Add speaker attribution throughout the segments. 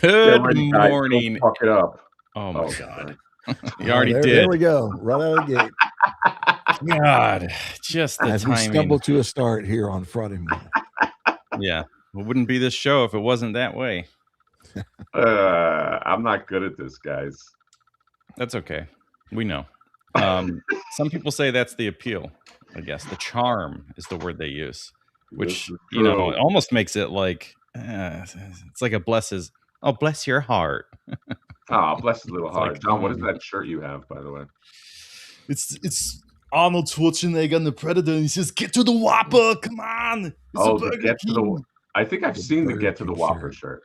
Speaker 1: Good
Speaker 2: ready, guys.
Speaker 1: morning.
Speaker 2: Don't fuck it up.
Speaker 1: Oh my God. You
Speaker 3: Oh,
Speaker 1: already
Speaker 3: there
Speaker 1: did.
Speaker 3: we go. Right out of the gate.
Speaker 1: God, just the
Speaker 3: As we
Speaker 1: timing.
Speaker 3: stumble to a start here on Friday morning.
Speaker 1: Yeah. It wouldn't be this show if it wasn't that way.
Speaker 2: I'm not good at this, guys.
Speaker 1: That's okay. We know. Some people say that's the appeal, I guess. The charm is the word they use, which, you know, it almost makes it like, it's like a bless your heart.
Speaker 2: Oh, bless his little
Speaker 1: It's
Speaker 2: heart.
Speaker 1: like,
Speaker 2: John, what is that shirt you have, by the way?
Speaker 4: It's Arnold Schwarzenegger and the Predator, and he says, "Get to the Whopper, come on!" It's
Speaker 2: Oh,
Speaker 4: a
Speaker 2: the
Speaker 4: Burger
Speaker 2: Get to
Speaker 4: King."
Speaker 2: the. I think I've seen the Get to the
Speaker 3: King
Speaker 2: Whopper
Speaker 3: shirt.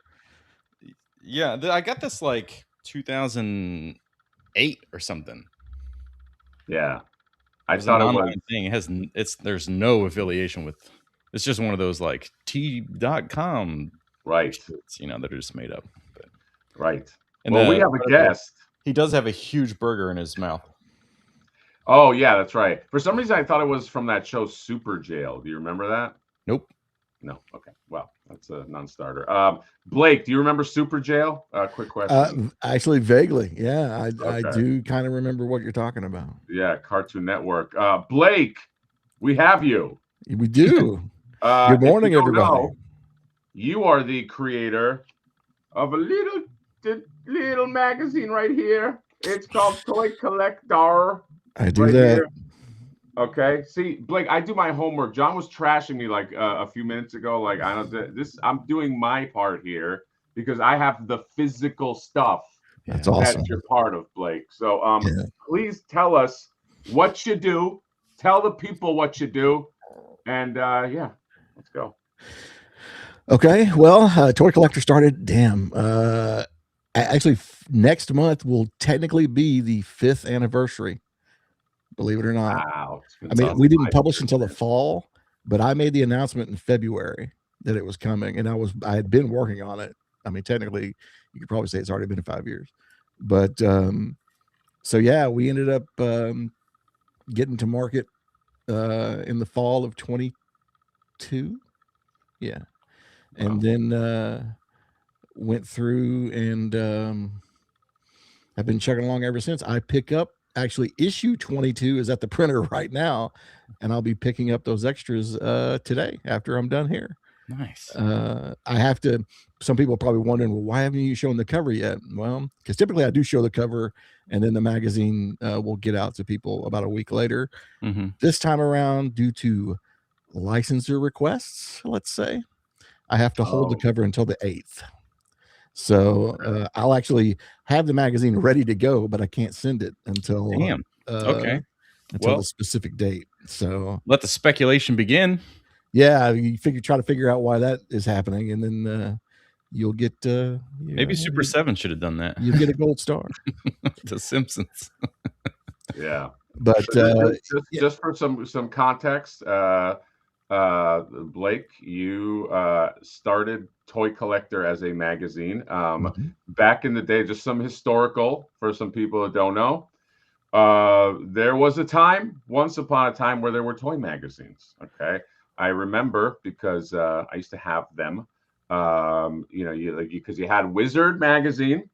Speaker 1: Yeah, I got this like 2008 or something.
Speaker 2: Yeah,
Speaker 1: I thought it was an online thing. There's no affiliation with. It's just one of those like t.com.
Speaker 2: Right.
Speaker 1: Shirts, you know, that are just made up. But.
Speaker 2: Right.
Speaker 1: And
Speaker 2: well, we have a guest.
Speaker 1: He does have a huge burger in his mouth.
Speaker 2: Oh yeah, that's right. For some reason, I thought it was from that show Super Jail. Do you remember that?
Speaker 1: Nope.
Speaker 2: No. Okay. Well, that's a non-starter. Blake, do you remember Super Jail? Quick question.
Speaker 3: Actually, vaguely. Yeah, I do kind of remember what you're talking about.
Speaker 2: Yeah, Cartoon Network. Blake, we have you.
Speaker 3: We do. Good morning, everybody.
Speaker 2: You are the creator of a little magazine right here. It's called Toy Collector.
Speaker 3: I do that.
Speaker 2: Here. Okay. See, Blake, I do my homework. John was trashing me like a few minutes ago. Like I'm doing my part here because I have the physical stuff.
Speaker 3: That's awesome.
Speaker 2: That you're part of, Blake. So please tell us what you do. Tell the people what you do. And let's go.
Speaker 3: Okay. Well, Toy Collector started. Damn. Actually, next month will technically be the 5th anniversary. Believe it or not.
Speaker 2: Wow.
Speaker 3: I mean, we didn't publish until the fall, but I made the announcement in February that it was coming, and I had been working on it. I mean, technically, you could probably say it's already been 5 years, but so yeah, we ended up getting to market in the fall of 22. Yeah, and then went through and I've been chugging along ever since. I pick up. Actually, issue 22 is at the printer right now, and I'll be picking up those extras today after I'm done here.
Speaker 1: Nice.
Speaker 3: I have to. Some people are probably wondering, well, why haven't you shown the cover yet? Well, because typically I do show the cover, and then the magazine will get out to people about a week later.
Speaker 1: Mm-hmm.
Speaker 3: This time around, due to licensor requests, let's say, I have to hold the cover until the 8th. So I'll actually have the magazine ready to go, but I can't send it until
Speaker 1: until
Speaker 3: the specific date. So
Speaker 1: let the speculation begin.
Speaker 3: Yeah, you try to figure out why that is happening, and then you'll get
Speaker 1: maybe Super 7 should have done that.
Speaker 3: You get a gold star.
Speaker 1: The Simpsons.
Speaker 2: Yeah,
Speaker 3: but
Speaker 2: just for some context, Blake, you started Toy Collector as a magazine back in the day. Just some historical for some people that don't know. There was once upon a time, where there were toy magazines. Okay, I remember because I used to have them. Because you had Wizard magazine.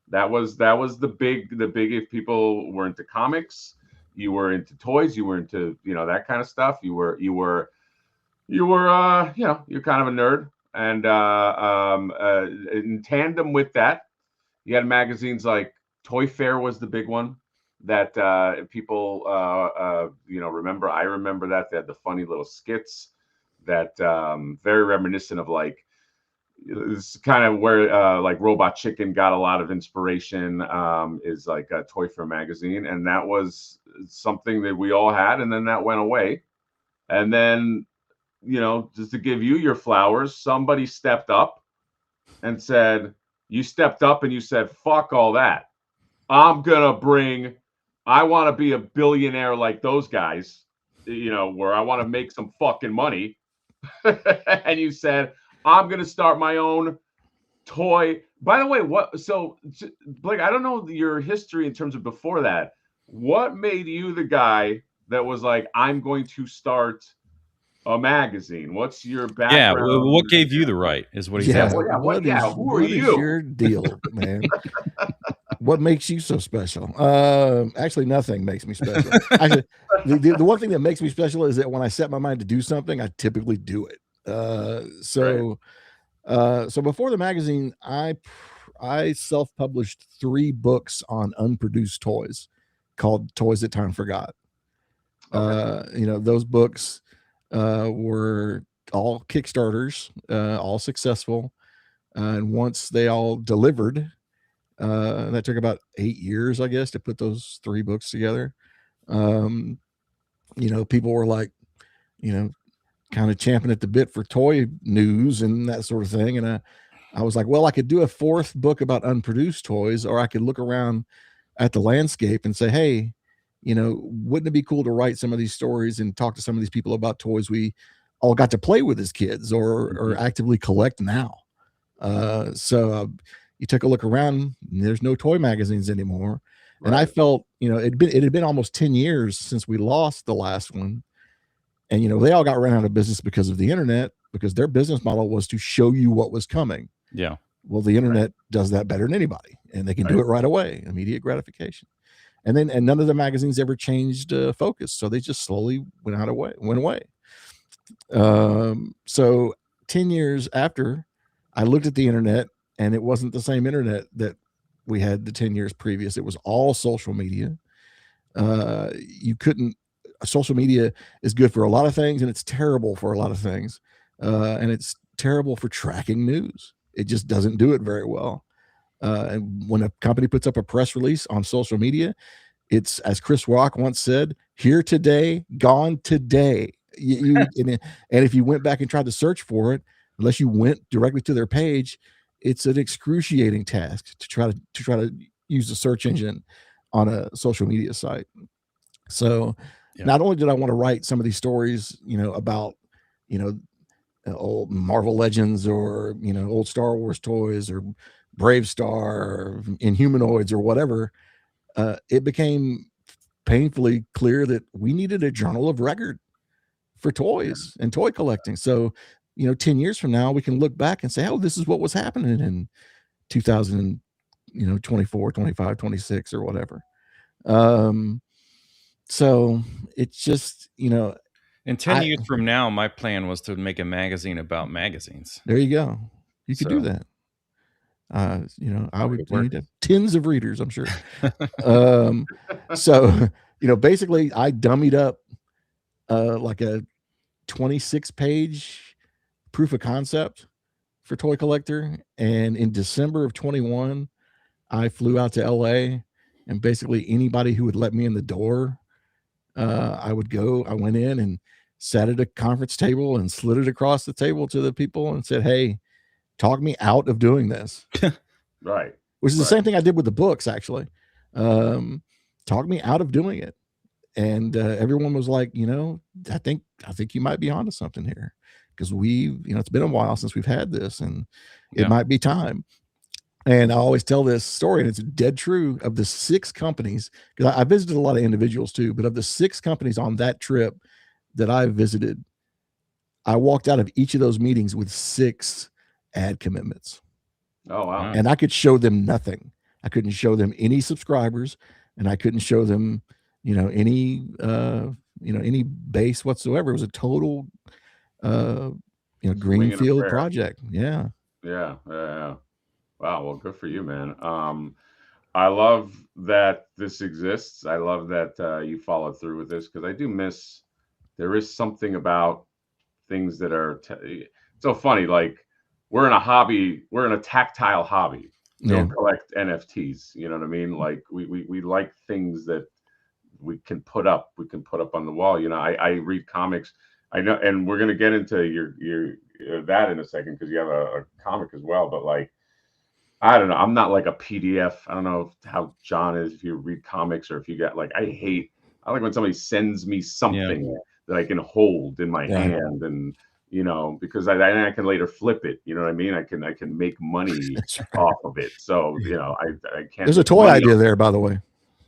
Speaker 2: That was the big if people were into comics, you were into toys, you were into that kind of stuff. You're kind of a nerd. And in tandem with that, you had magazines like Toy Fair was the big one that people remember. I remember that they had the funny little skits that very reminiscent of like. This is kind of where like Robot Chicken got a lot of inspiration, is like a Toy Fair magazine, and that was something that we all had, and then that went away. And then, just to give you your flowers, somebody stepped up and said, you stepped up and you said, fuck all that. I want to be a billionaire like those guys, where I want to make some fucking money. And you said, I'm going to start my own toy. By the way, Blake, I don't know your history in terms of before that. What made you the guy that was like, I'm going to start a magazine? What's your
Speaker 1: Yeah,
Speaker 2: background?
Speaker 1: what gave you the right is what he's
Speaker 3: Yeah,
Speaker 1: asking.
Speaker 2: Who are
Speaker 3: what is
Speaker 2: you?
Speaker 3: your deal, man? What makes you so special? Actually, nothing makes me special. Actually, the one thing that makes me special is that when I set my mind to do something, I typically do it. So before the magazine, I self-published 3 books on unproduced toys called Toys That Time Forgot.
Speaker 2: Okay.
Speaker 3: Those books were all Kickstarters, all successful. And once they all delivered, that took about 8 years, I guess, to put those 3 books together. People were like, kind of champing at the bit for toy news and that sort of thing. And I was like, well, I could do a 4th book about unproduced toys, or I could look around at the landscape and say, hey, wouldn't it be cool to write some of these stories and talk to some of these people about toys we all got to play with as kids or actively collect now? So you took a look around, and there's no toy magazines anymore. Right. And I felt, it had been almost 10 years since we lost the last one. And, they all got run out of business because of the internet, because their business model was to show you what was coming.
Speaker 1: Yeah.
Speaker 3: Well, the internet does that better than anybody, and they can do it right away, immediate gratification. And none of the magazines ever changed focus. So they just slowly went away. So 10 years after, I looked at the internet, and it wasn't the same internet that we had the 10 years previous. It was all social media. Social media is good for a lot of things, and it's terrible for a lot of things. And it's terrible for tracking news. It just doesn't do it very well. And when a company puts up a press release on social media, it's, as Chris Rock once said, here today, gone today. And if you went back and tried to search for it, unless you went directly to their page, it's an excruciating task to try to use the search engine on a social media site. So not only did I want to write some of these stories, about, old Marvel Legends or, old Star Wars toys or Brave Star or Inhumanoids or whatever, it became painfully clear that we needed a journal of record for toys and toy collecting. So, 10 years from now, we can look back and say, oh, this is what was happening in 2024, 25, 26 or whatever. So it's just,
Speaker 1: in 10 years from now, my plan was to make a magazine about magazines.
Speaker 3: There you go. You could do that. I would need tens of readers, I'm sure. So, basically I dummied up like a 26-page proof of concept for Toy Collector. And in December of 21, I flew out to LA, and basically anybody who would let me in the door, I went in and sat at a conference table and slid it across the table to the people and said, hey, talk me out of doing this.
Speaker 2: Right.
Speaker 3: Which is the same thing I did with the books, actually. Talk me out of doing it. And everyone was like, I think you might be onto something here, because it's been a while since we've had this, and it might be time. And I always tell this story, and it's dead true. Of the 6 companies, because I visited a lot of individuals too, but of the 6 companies on that trip that I visited, I walked out of each of those meetings with 6 ad commitments.
Speaker 2: Oh, wow.
Speaker 3: And I could show them nothing. I couldn't show them any subscribers, and I couldn't show them, any base whatsoever. It was a total, greenfield project. Yeah.
Speaker 2: Yeah. Wow. Well, good for you, man. I love that this exists. I love that you followed through with this, because I do miss, there is something about things that are so funny. Like, we're in a tactile hobby. We don't collect NFTs. You know what I mean? Like, we like things that we can put up on the wall. I read comics. I know, and we're gonna get into your that in a second, because you have a comic as well. But like, I don't know. I'm not like a PDF. I don't know how John is, if you read comics, or if you get like, I like when somebody sends me something that I can hold in my hand, and because I can later flip it. You know what I mean? I can make money off of it. So I can't.
Speaker 3: There's a toy idea there, by the way.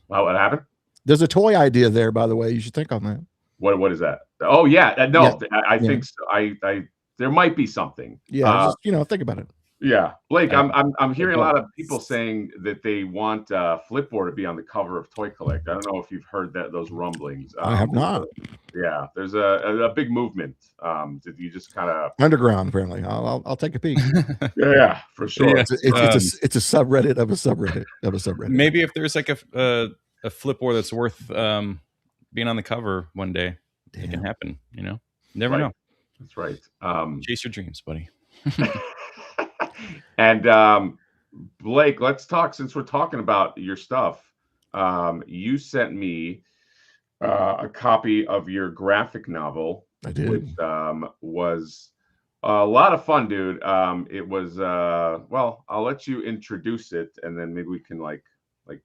Speaker 2: Well, what happened?
Speaker 3: There's a toy idea there, by the way. You should think on that.
Speaker 2: What is that? Oh yeah, no,
Speaker 3: Yeah.
Speaker 2: I think so. I there might be something.
Speaker 3: Yeah, just think about it.
Speaker 2: Yeah, Blake,
Speaker 1: I-
Speaker 2: I'm hearing a lot of people saying that they want Flipboard to be on the cover of Toy Collect. I don't know if you've heard those rumblings.
Speaker 3: I have not.
Speaker 2: Yeah, there's a big movement. That you just kind of
Speaker 3: Underground, apparently. I'll take a peek.
Speaker 2: yeah, for sure.
Speaker 1: Yeah.
Speaker 3: It's a subreddit of a subreddit of a subreddit.
Speaker 1: Maybe if there's like a Flipboard that's worth being on the cover one day, it can happen. You know, never know.
Speaker 2: That's right.
Speaker 1: Chase your dreams, buddy.
Speaker 2: And Blake, let's talk, since we're talking about your stuff. You sent me a copy of your graphic novel.
Speaker 3: I did.
Speaker 2: Which was a lot of fun, dude. It was well, I'll let you introduce it, and then maybe we can like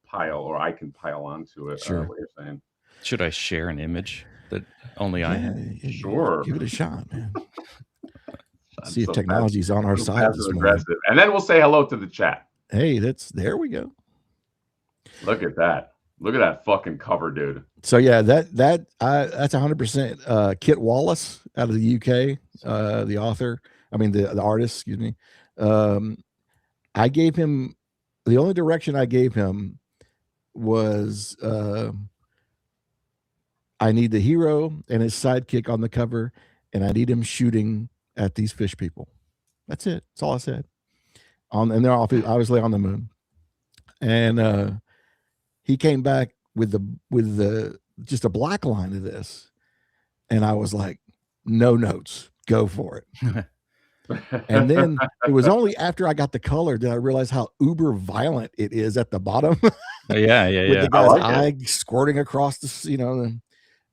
Speaker 2: pile, or I can pile onto it.
Speaker 3: Sure.
Speaker 2: What you're saying.
Speaker 1: Should I share an image that only I have?
Speaker 2: Sure.
Speaker 3: Give it a shot, man. See if technology's on our side this morning.
Speaker 2: And then we'll say hello to the chat.
Speaker 3: Hey, there we go.
Speaker 2: Look at that. Look at that fucking cover, dude.
Speaker 3: So yeah, that's 100% Kit Wallace out of the UK, the author. I mean the artist, excuse me. I gave him, the only direction I gave him was I need the hero and his sidekick on the cover, and I need him shooting at these fish people. That's it. That's all I said. And they're obviously on the moon. And he came back with the just a black line of this, and I was like, no notes, go for it. And then it was only after I got the color that I realized how uber violent it is at the bottom.
Speaker 1: Yeah.
Speaker 3: With the guy's eye squirting across the,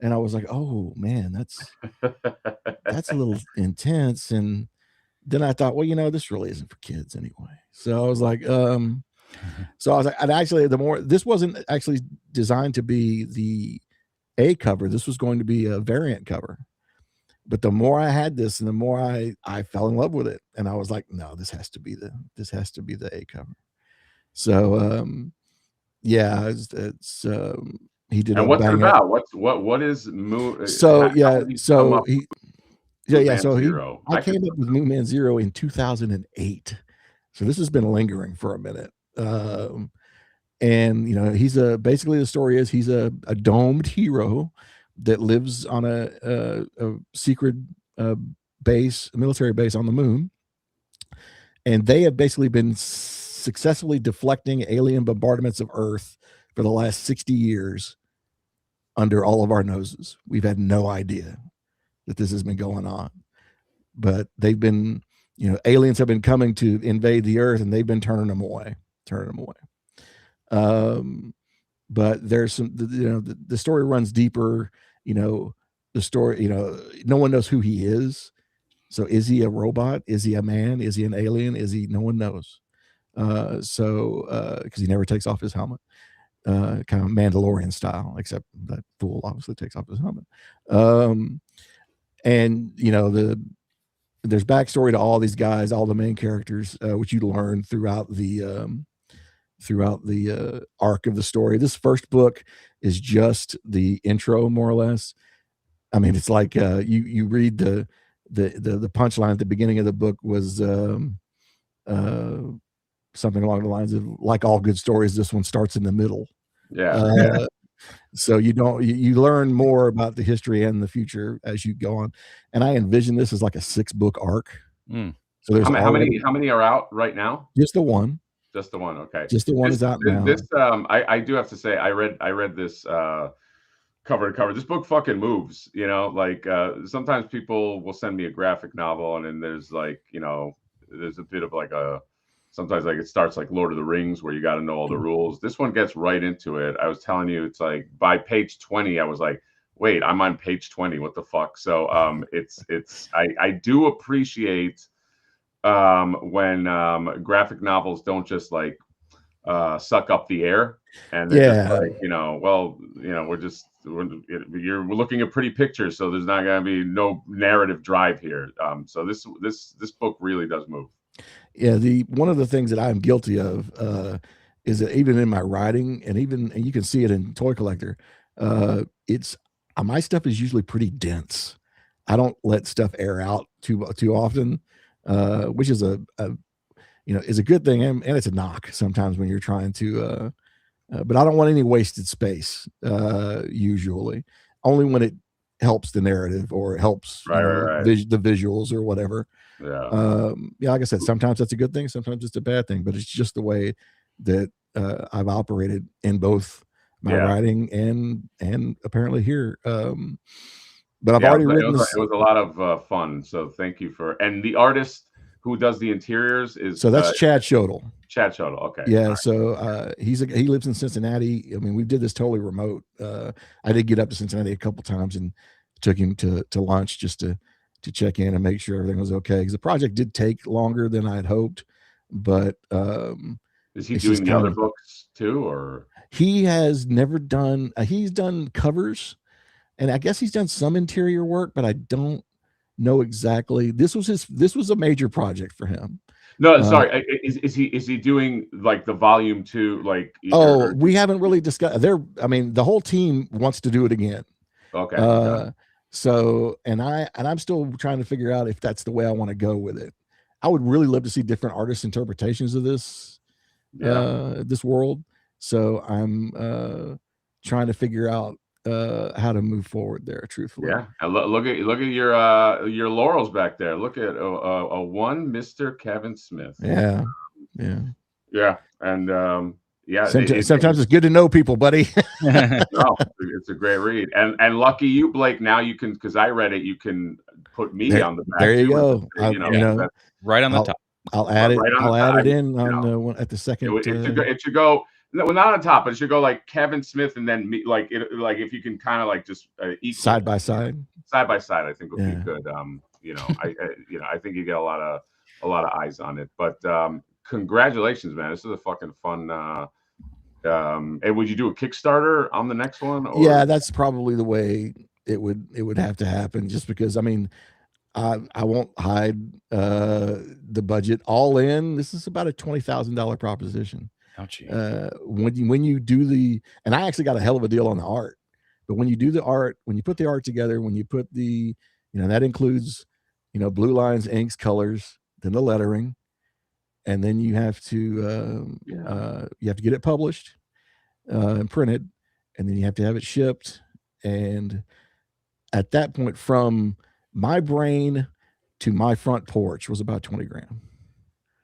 Speaker 3: and I was like, oh man, that's a little intense. And then I thought, well, this really isn't for kids anyway. So I was like, and actually this wasn't actually designed to be the A cover. This was going to be a variant cover. But the more I had this, and the more I fell in love with it, and I was like, no, this has to be the A cover. So yeah, it's he did.
Speaker 2: And what's it about? What is Moon?
Speaker 3: So yeah, so he
Speaker 2: Zero.
Speaker 3: I came up with Moon Man Zero in 2008. So this has been lingering for a minute. And he's basically the story is he's a domed hero that lives on a secret military base on the moon, and they have basically been successfully deflecting alien bombardments of Earth for the last 60 years under all of our noses. We've had no idea that this has been going on, but they've been, aliens have been coming to invade the Earth, and they've been turning them away. But there's some, the story runs deeper. The story, no one knows who he is. So is he a robot? Is he a man? Is he an alien? No one knows. Because he never takes off his helmet, kind of Mandalorian style, except that fool obviously takes off his helmet. And there's backstory to all these guys, all the main characters, which you learn throughout the arc of the story. This first book is just the intro, more or less. I mean, it's like you read the punchline at the beginning of the book was something along the lines of, like all good stories, this one starts in the middle.
Speaker 2: Yeah.
Speaker 3: So you learn more about the history and the future as you go on. And I envision this as like a 6-book arc. So there's
Speaker 2: how many are out right now?
Speaker 3: Just the one.
Speaker 2: Just the one. Okay.
Speaker 3: Just the one is out now.
Speaker 2: This I do have to say, I read this cover to cover. This book fucking moves. Sometimes people will send me a graphic novel, and then there's there's a bit of sometimes it starts like Lord of the Rings, where you got to know all the rules. This one gets right into it. I was telling you, it's like by page 20, I was like, wait, I'm on page 20. What the fuck? So I do appreciate when graphic novels don't just suck up the air, and they're just you're looking at pretty pictures, so there's not going to be no narrative drive here. So this book really does move.
Speaker 3: Yeah, one of the things that I'm guilty of is that even in my writing, and you can see it in Toy Collector, it's my stuff is usually pretty dense. I don't let stuff air out too often, which is a is a good thing, and it's a knock sometimes when you're trying to. But I don't want any wasted space. Usually, only when it helps the narrative or it helps the visuals or whatever.
Speaker 2: Yeah.
Speaker 3: Like I said, sometimes that's a good thing, sometimes it's a bad thing. But it's just the way that I've operated in both my writing and apparently here. But I've already written this.
Speaker 2: It was a lot of fun. So thank you and the artist who does the interiors is
Speaker 3: that's Chad Shodel.
Speaker 2: Chad Shodel. Okay.
Speaker 3: Yeah. Right. So he lives in Cincinnati. I mean, we did this totally remote. I did get up to Cincinnati a couple times and took him to lunch just to check in and make sure everything was okay. Because the project did take longer than I had hoped. But
Speaker 2: is he doing the other books too, or
Speaker 3: he has never done? He's done covers, and I guess he's done some interior work, but I don't know exactly. This was a major project for him.
Speaker 2: No, sorry. Is he doing like the volume 2? Like,
Speaker 3: we haven't really discussed there. I mean, the whole team wants to do it again.
Speaker 2: Okay.
Speaker 3: So, and I'm still trying to figure out if that's the way I want to go with it. I would really love to see different artists' interpretations of this, this world. So I'm trying to figure out how to move forward there, truthfully.
Speaker 2: Yeah. And look at your laurels back there. Look at a one Mr. Kevin Smith.
Speaker 3: Yeah.
Speaker 2: And
Speaker 3: sometimes it's good to know people, buddy.
Speaker 2: No, it's a great read. And lucky you, Blake. Now you can, because I read it, you can put me on the back.
Speaker 3: There you go.
Speaker 1: Right on the top.
Speaker 3: I'll add it. I'll add it in on at the second.
Speaker 2: It should go. No, not on top, but it should go like Kevin Smith and then me. Like if you can kind of like just
Speaker 3: side by side.
Speaker 2: Side by side, I think would be good. I think you get a lot of eyes on it. But congratulations, man! This is a fucking fun. And would you do a Kickstarter on the next one? Or?
Speaker 3: Yeah, that's probably the way it would have to happen. Just because, I mean, I won't hide the budget all in. This is about a $20,000 proposition. When you do and I actually got a hell of a deal on the art, but when you do the art, when you put the art together, when you put that includes, blue lines, inks, colors, then the lettering, and then you have to get it published and printed, and then you have to have it shipped. And at that point, from my brain to my front porch was about 20 grand.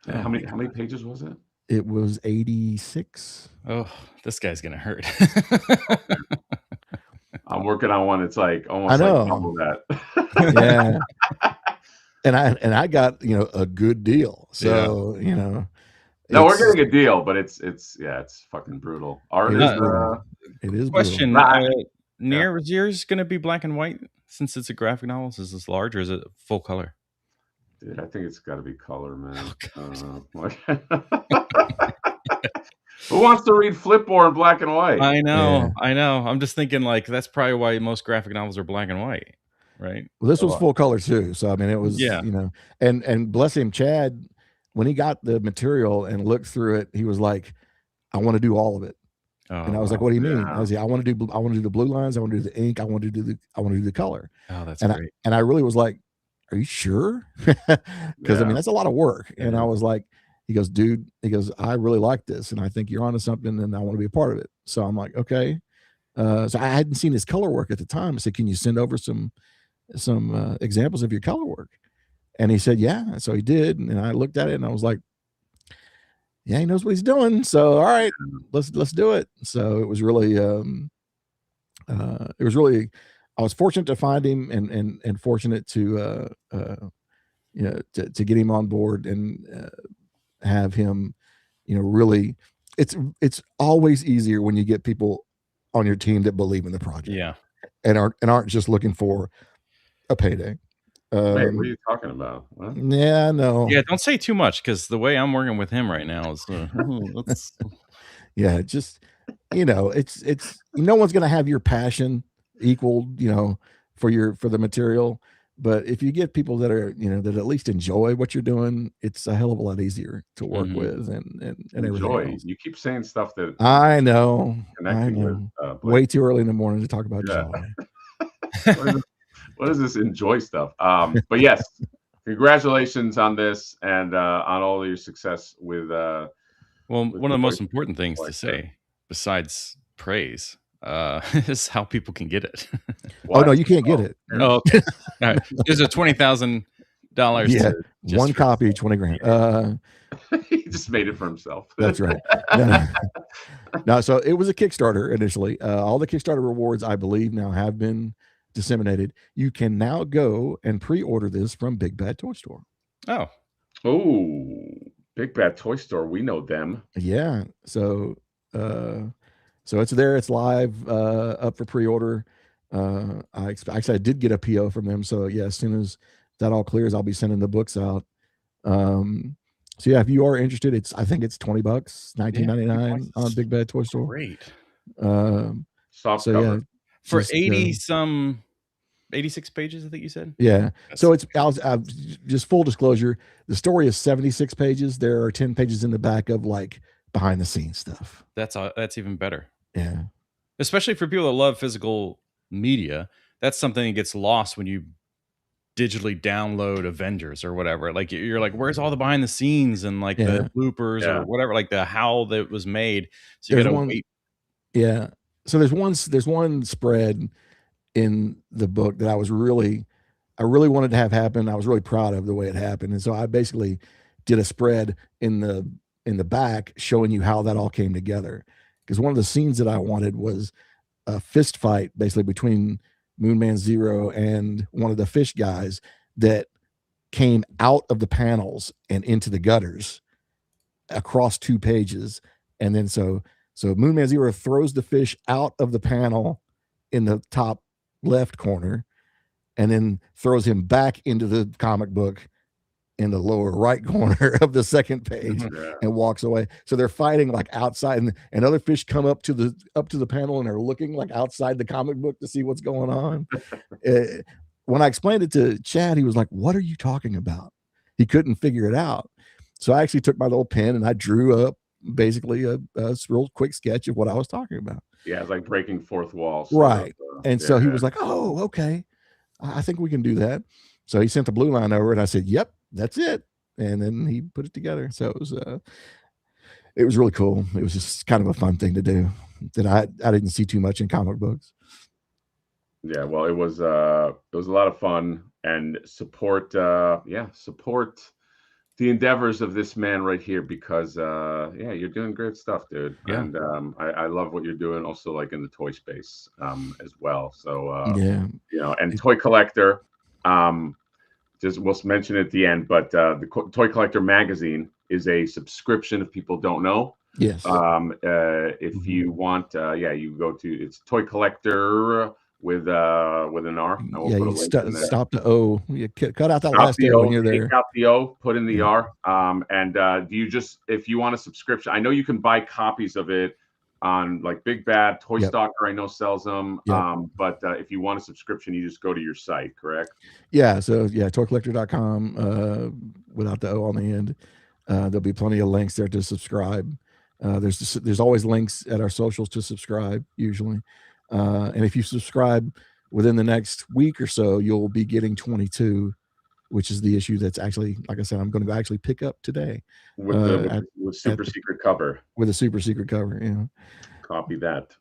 Speaker 2: How many pages was it?
Speaker 3: It was 86.
Speaker 1: Oh, this guy's gonna hurt.
Speaker 2: I'm working on one. It's like almost like double that.
Speaker 3: Yeah. And I got a good deal. So
Speaker 2: no, we're getting a deal, but it's fucking brutal. Art
Speaker 3: it is
Speaker 1: question. Near, is yours gonna be black and white since it's a graphic novel? Is this large or is it full color?
Speaker 2: Dude, I think it's got to be color, man. Who wants to read Flipboard in black and white?
Speaker 1: I know. I'm just thinking like that's probably why most graphic novels are black and white, right?
Speaker 3: Well, this was full color too. So I mean, it was and bless him, Chad, when he got the material and looked through it, he was like, "I want to do all of it." And I was like, "What do you mean?" I was like, I want to do the blue lines. I want to do the ink. I want to do the color.
Speaker 1: Oh, that's
Speaker 3: great. And I really was like, "Are you sure?" Because I mean, that's a lot hadn't And I was like, he goes, "Dude," he goes, "I really like this, and I think you're onto something, and I want to be a part of it." So I'm like, "Okay." So I hadn't seen his color work at the time. I said, "Can you send over some examples of your color work?" And he said, "Yeah." So he did, and I looked at it, and I was like, "Yeah, he knows what he's doing." So all right, let's do it. So it was really, I was fortunate to find him, and fortunate to to get him on board and have him, really. It's always easier when you get people on your team that believe in the project, and aren't just looking for a payday.
Speaker 2: Wait, what are you talking about? What?
Speaker 3: Yeah, no.
Speaker 1: Yeah, don't say too much because the way I'm working with him right now is,
Speaker 3: yeah, just it's no one's gonna have your passion equaled, for the material. But if you get people that are, that at least enjoy what you're doing, it's a hell of a lot easier to work with and
Speaker 2: enjoy. You keep saying stuff that
Speaker 3: I know.
Speaker 2: With,
Speaker 3: way too early in the morning to talk about joy.
Speaker 2: What is this enjoy stuff? But yes, congratulations on this and on all your success with.
Speaker 1: Well, one of the most important things to say, besides praise, is how people can get it.
Speaker 3: Oh no, you can't get it.
Speaker 1: Oh, okay. All right. There's a $20,000.
Speaker 3: Yeah, one copy, $20,000.
Speaker 2: He just made it for himself.
Speaker 3: That's right. No, so it was a Kickstarter initially. All the Kickstarter rewards, I believe, now have been disseminated. You can now go and pre-order this from Big Bad Toy Store.
Speaker 1: Oh,
Speaker 2: Big Bad Toy Store. We know them.
Speaker 3: Yeah. So it's there. It's live, up for pre-order. Actually, I did get a PO from them. So yeah, as soon as that all clears, I'll be sending the books out. So yeah, if you are interested, I think it's $20, $19.99 on Big Bad Toy Store.
Speaker 1: Great.
Speaker 2: Soft cover.
Speaker 3: Yeah,
Speaker 1: For
Speaker 3: just,
Speaker 1: 86 pages, I think you said.
Speaker 3: Yeah. So I'll just full disclosure, the story is 76 pages. There are 10 pages in the back of like behind the scenes stuff.
Speaker 1: That's even better.
Speaker 3: Yeah.
Speaker 1: Especially for people that love physical media, that's something that gets lost when you digitally download Avengers or whatever. Like you're like, where's all the behind the scenes and like the bloopers or whatever, like the how that was made. So you gotta wait.
Speaker 3: Yeah. So there's one spread in the book that I really wanted to have happen. I was really proud of the way it happened. And so I basically did a spread in the back showing you how that all came together. Because one of the scenes that I wanted was a fist fight basically between Moon Man Zero and one of the fish guys that came out of the panels and into the gutters across 2 pages. And then so Moon Man Zero throws the fish out of the panel in the top left corner and then throws him back into the comic book in the lower right corner of the second page and walks away. So they're fighting like outside and other fish come up to the panel and are looking like outside the comic book to see what's going on. When I explained it to Chad, he was like, "What are you talking about?" He couldn't figure it out. So I actually took my little pen and I drew up basically a real quick sketch of what I was talking about.
Speaker 2: Yeah, it's like breaking fourth wall.
Speaker 3: Right. So he was like, "Oh, okay. I think we can do that." So he sent the blue line over and I said, "Yep, that's it." And then he put it together. So it was really cool. It was just kind of a fun thing to do that I didn't see too much in comic books.
Speaker 2: Yeah, well, it was a lot of fun and support the endeavors of this man right here because you're doing great stuff, dude. Yeah. And I love what you're doing also like in the toy space as well. So and Toy Collector, just we'll mention it at the end, but the Toy Collector magazine is a subscription if people don't know.
Speaker 3: Yes.
Speaker 2: If you want, you go to it's Toy Collector with an R.
Speaker 3: You stop the O. You cut out that last O when you're there.
Speaker 2: Take out the O, put in the R. And do you just, if you want a subscription, I know you can buy copies of it on like Big Bad, Toy Stalker, I know sells them. But if you want a subscription, you just go to your site, correct?
Speaker 3: Yeah. So toycollector.com without the O on the end. There'll be plenty of links there to subscribe. There's always links at our socials to subscribe usually. And if you subscribe within the next week or so, you'll be getting 22, which is the issue that's actually, like I said, I'm going to actually pick up today.
Speaker 2: With super secret cover.
Speaker 3: With a super secret cover, yeah.
Speaker 2: Copy that.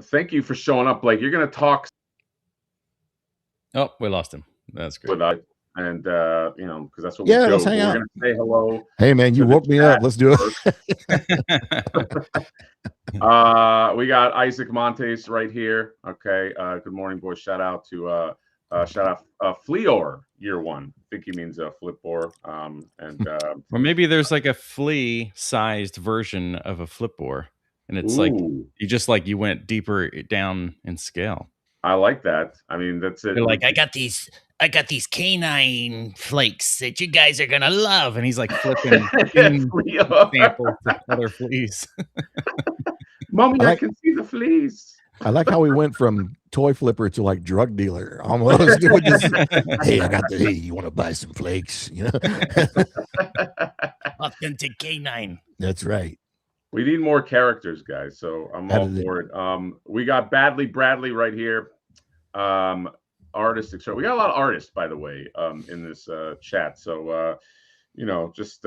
Speaker 2: Thank you for showing up, Blake. You're going to talk.
Speaker 1: Oh, we lost him. That's great.
Speaker 2: And because that's what we do.
Speaker 3: Let's hang out.
Speaker 2: We're going to say hello.
Speaker 3: Hey, man, you woke me up. Let's do it.
Speaker 2: We got Isaac Montes right here. Okay. Good morning, boys. Shout out Fleor year 1. I think he means Flipboard.
Speaker 1: Or maybe there's like a flea sized version of a Flipboard, and it's like you went deeper down in scale.
Speaker 2: I like that. I mean, that's it.
Speaker 5: They're like, I got these canine flakes that you guys are gonna love, and he's like flipping samples to other fleas.
Speaker 2: Mommy, I can see the fleas.
Speaker 3: I like how we went from toy flipper to like drug dealer almost. Hey, you want to buy some flakes? You know,
Speaker 5: authentic canine.
Speaker 3: That's right.
Speaker 2: We need more characters, guys. So I'm all for it. We got Badly Bradley right here. artist extra. We got a lot of artists, by the way, in this chat. So just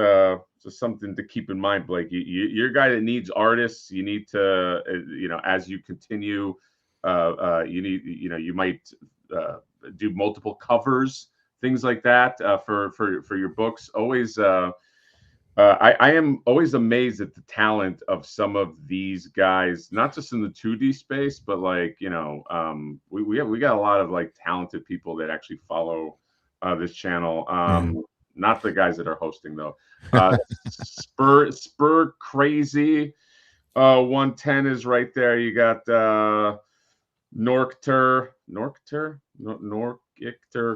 Speaker 2: something to keep in mind, Blake. You're a guy that needs artists. You need to, as you continue, you might do multiple covers, things like that for your books. Always. I am always amazed at the talent of some of these guys, not just in the 2D space, but like, we got a lot of like talented people that actually follow this channel. Not the guys that are hosting though. Spur Crazy 110 is right there. You got Norkter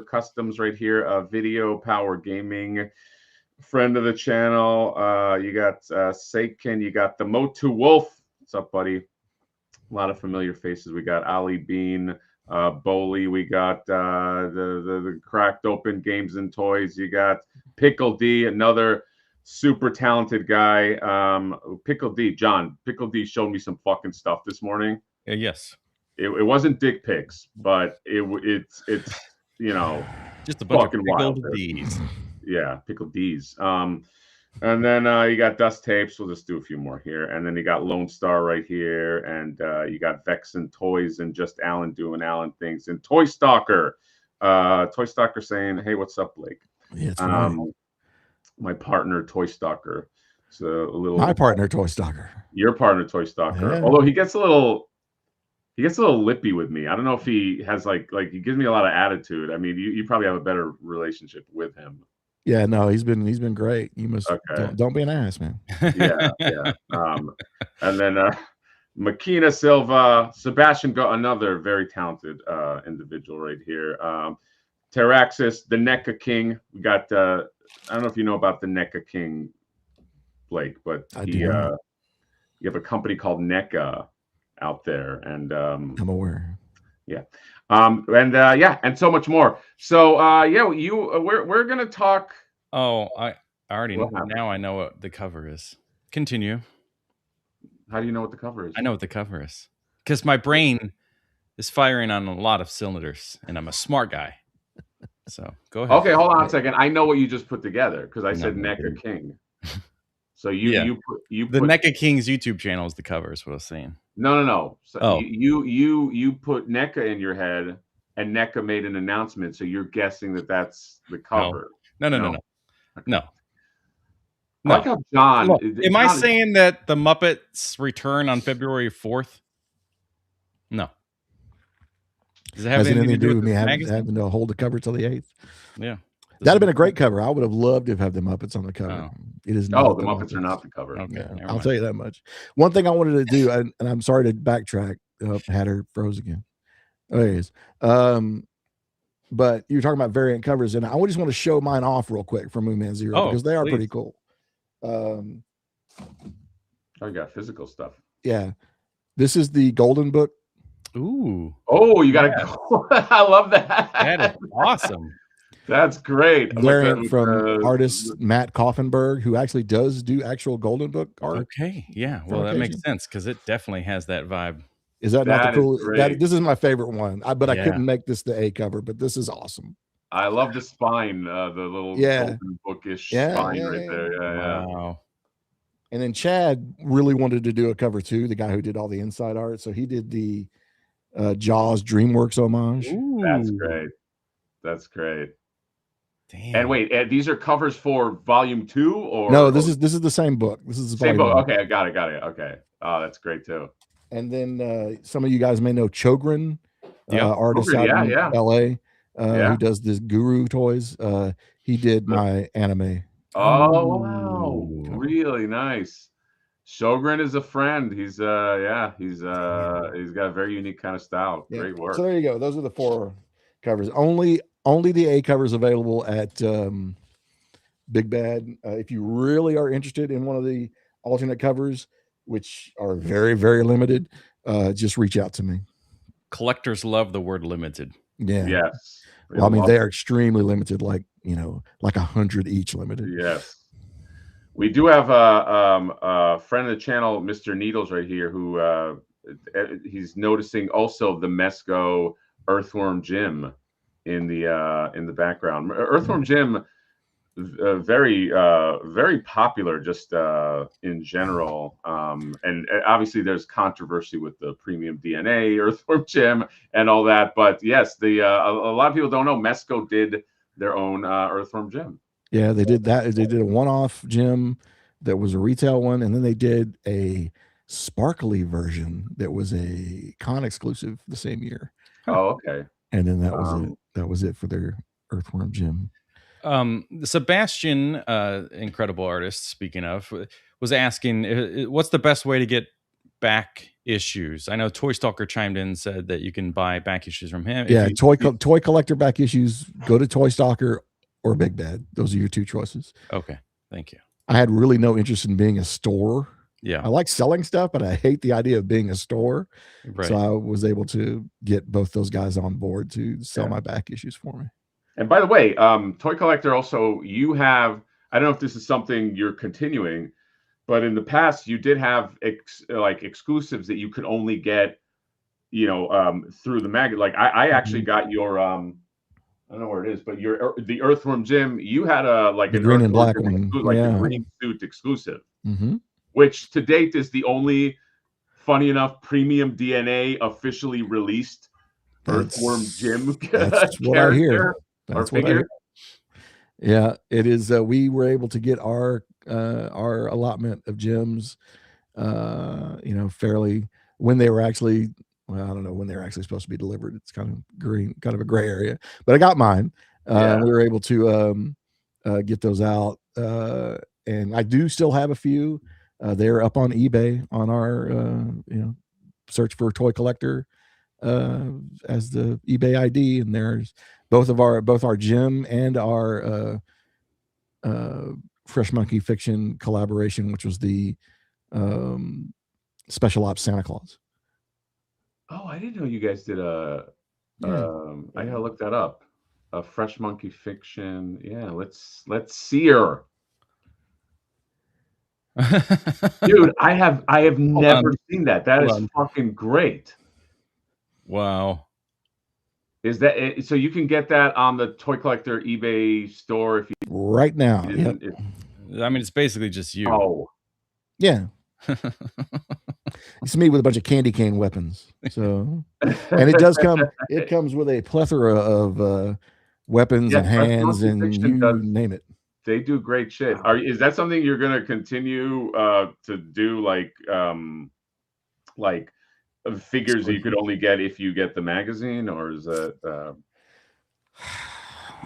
Speaker 2: Customs right here. Video Power Gaming, friend of the channel. You got Saken, you got the Motu Wolf. What's up, buddy? A lot of familiar faces. We got Ali Bean, Bowley. We got the Cracked Open Games and Toys. You got Pickle D, another super talented guy. Pickle D showed me some fucking stuff this morning.
Speaker 1: Yes.
Speaker 2: It wasn't dick pics, but it's
Speaker 1: just a bunch of
Speaker 2: wild
Speaker 1: D's.
Speaker 2: Yeah, Pickle D's. And then you got Dust Tapes. We'll just do a few more here. And then you got Lone Star right here. And you got Vexen Toys and Just Alan doing Alan things. And Toy Stalker. Toy Stalker saying, hey, what's up, Blake?
Speaker 3: Yeah, it's right.
Speaker 2: My partner, Toy Stalker. So
Speaker 3: my partner, Toy Stalker.
Speaker 2: Your partner, Toy Stalker.
Speaker 3: Yeah.
Speaker 2: Although he gets a little lippy with me. I don't know if he has like he gives me a lot of attitude. I mean, you probably have a better relationship with him.
Speaker 3: Yeah, no, he's been great. You must don't be an ass, man.
Speaker 2: Yeah. And then Makina Silva, Sebastian got another very talented individual right here. Teraxis, the NECA King. We got I don't know if you know about the NECA King, Blake, but you have a company called NECA out there, and
Speaker 3: I'm aware.
Speaker 2: Yeah. And so much more. So we're gonna talk.
Speaker 1: Oh, I already know. Now I know what the cover is. Continue.
Speaker 2: How do you know what the cover is?
Speaker 1: I know what the cover is because my brain is firing on a lot of cylinders, and I'm a smart guy. So go ahead.
Speaker 2: Okay, hold on a second. I know what you just put together because I said NECA King. So you put
Speaker 1: the NECA King's YouTube channel is the cover. Is what I was saying.
Speaker 2: No. So you put NECA in your head, and NECA made an announcement. So you're guessing that that's the cover.
Speaker 1: No.
Speaker 2: I like how John.
Speaker 1: Look, am I saying that the Muppets return on February 4th? No. Does it have anything to do with me
Speaker 3: having to hold the cover till the 8th?
Speaker 1: Yeah.
Speaker 3: That'd have been a great cover. I would have loved to have the Muppets on the cover.
Speaker 1: Oh.
Speaker 3: It is not.
Speaker 2: The Muppets are not the cover.
Speaker 1: Okay,
Speaker 3: yeah, I'll tell you that much. One thing I wanted to do, and I'm sorry to backtrack. Hatter froze again. Oh, there he is. But you're talking about variant covers, and I just want to show mine off real quick from Moonman Zero because they are pretty cool.
Speaker 2: You got physical stuff.
Speaker 3: Yeah, this is the Golden Book.
Speaker 1: Ooh.
Speaker 2: Oh, you got to. I love that.
Speaker 1: That is awesome.
Speaker 2: That's great.
Speaker 3: Variant from artist Matt Koffenberg, who actually does do actual Golden Book art.
Speaker 1: Okay, yeah. Well, that makes sense because it definitely has that vibe.
Speaker 3: Is that not the cool? This is my favorite one. I couldn't make this the A cover, but this is awesome.
Speaker 2: I love the spine, the little Golden Bookish spine right there. Yeah.
Speaker 1: Wow.
Speaker 3: And then Chad really wanted to do a cover too. The guy who did all the inside art, so he did the Jaws DreamWorks homage.
Speaker 1: Ooh.
Speaker 2: That's great.
Speaker 1: Damn.
Speaker 2: And wait, these are covers for volume 2 or
Speaker 3: no? This is the same book. This is the
Speaker 2: same book. Okay, I got it. Okay. Oh, that's great too.
Speaker 3: And then some of you guys may know Chogrin, artist out in LA, who does this Guru toys. He did my anime.
Speaker 2: Oh wow, really nice. Shogren is a friend. He's got a very unique kind of style.
Speaker 3: Yeah.
Speaker 2: Great work.
Speaker 3: So there you go. Those are the 4 covers. Only the A covers available at Big Bad. If you really are interested in one of the alternate covers, which are very, very limited, just reach out to me.
Speaker 1: Collectors love the word limited.
Speaker 3: Yeah.
Speaker 2: Yes.
Speaker 3: Well, I mean, they are extremely limited, like 100 each limited.
Speaker 2: Yes. We do have a friend of the channel, Mr. Needles, right here, who he's noticing also the Mesco Earthworm Jim in the background. Earthworm Jim, very popular just in general. And obviously there's controversy with the premium DNA Earthworm Jim and all that. But yes, a lot of people don't know Mesco did their own Earthworm Jim.
Speaker 3: Yeah, they did that. They did a one-off Jim that was a retail one, and then they did a sparkly version that was a con exclusive the same year.
Speaker 2: Oh, okay.
Speaker 3: And then that was it. That was it for their Earthworm Jim.
Speaker 1: Sebastian, incredible artist, speaking of, was asking, what's the best way to get back issues? I know Toy Stalker chimed in and said that you can buy back issues from him.
Speaker 3: Yeah, toy collector back issues. Go to Toy Stalker or Big Bad. Those are your two choices.
Speaker 1: Okay, thank you.
Speaker 3: I had really no interest in being a store.
Speaker 1: Yeah,
Speaker 3: I like selling stuff, but I hate the idea of being a store.
Speaker 1: Right.
Speaker 3: So I was able to get both those guys on board to sell my back issues for me.
Speaker 2: And by the way, Toy Collector also, you have, I don't know if this is something you're continuing, but in the past you did have exclusives that you could only get, through the mag. Like I actually got your, I don't know where it is, but the Earthworm Jim, you had
Speaker 3: the green and black one,
Speaker 2: the green suit exclusive, which to date is the only, funny enough, premium DNA officially released Earthworm Jim
Speaker 3: that's what I hear. That's what I hear. Yeah, it is. We were able to get our allotment of gems, fairly when they were actually. Well, I don't know when they're actually supposed to be delivered. It's kind of a gray area. But I got mine. We were able to get those out, and I do still have a few. They're up on eBay on our search for Toy Collector as the eBay ID, and there's both our Jim and our Fresh Monkey Fiction collaboration, which was the Special Ops Santa Claus.
Speaker 2: Oh, I didn't know you guys did I gotta look that up. A Fresh Monkey Fiction. Yeah, let's see her. Dude, I have never seen that. That is fucking great.
Speaker 1: Wow.
Speaker 2: Is that so? You can get that on the Toy Collector eBay store if you
Speaker 3: right now.
Speaker 1: I mean, it's basically just you.
Speaker 2: Oh,
Speaker 3: yeah. It's me with a bunch of candy cane weapons. So, and it does come. It comes with a plethora of weapons and hands and you name it.
Speaker 2: They do great shit. Is that something you're gonna continue to do? Like figures that you could only get if you get the magazine, or is that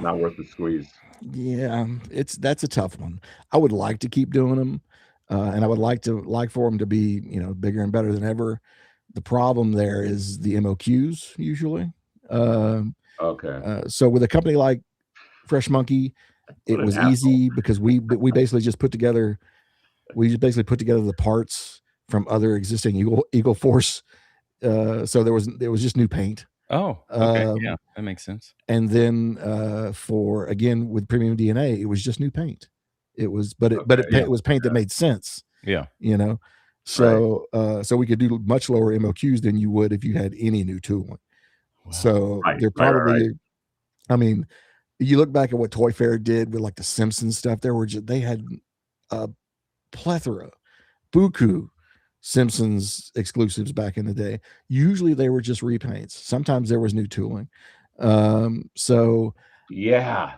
Speaker 2: not worth the squeeze?
Speaker 3: Yeah, that's a tough one. I would like to keep doing them, and I would like for them to be bigger and better than ever. The problem there is the MOQs usually.
Speaker 2: Okay.
Speaker 3: So with a company like Fresh Monkey, it was easy because we basically just put together the parts from other existing Eagle Force. So there was just new paint.
Speaker 1: Oh, okay. Yeah, that makes sense.
Speaker 3: And then with premium DNA, it was just new paint. It was, it was paint that made sense.
Speaker 1: Yeah.
Speaker 3: So so we could do much lower MOQs than you would if you had any new tooling. Wow. So they're probably, I mean, you look back at what Toy Fair did with like the Simpsons stuff. They had a plethora, buku Simpsons exclusives back in the day. Usually they were just repaints. Sometimes there was new tooling. So
Speaker 2: yeah,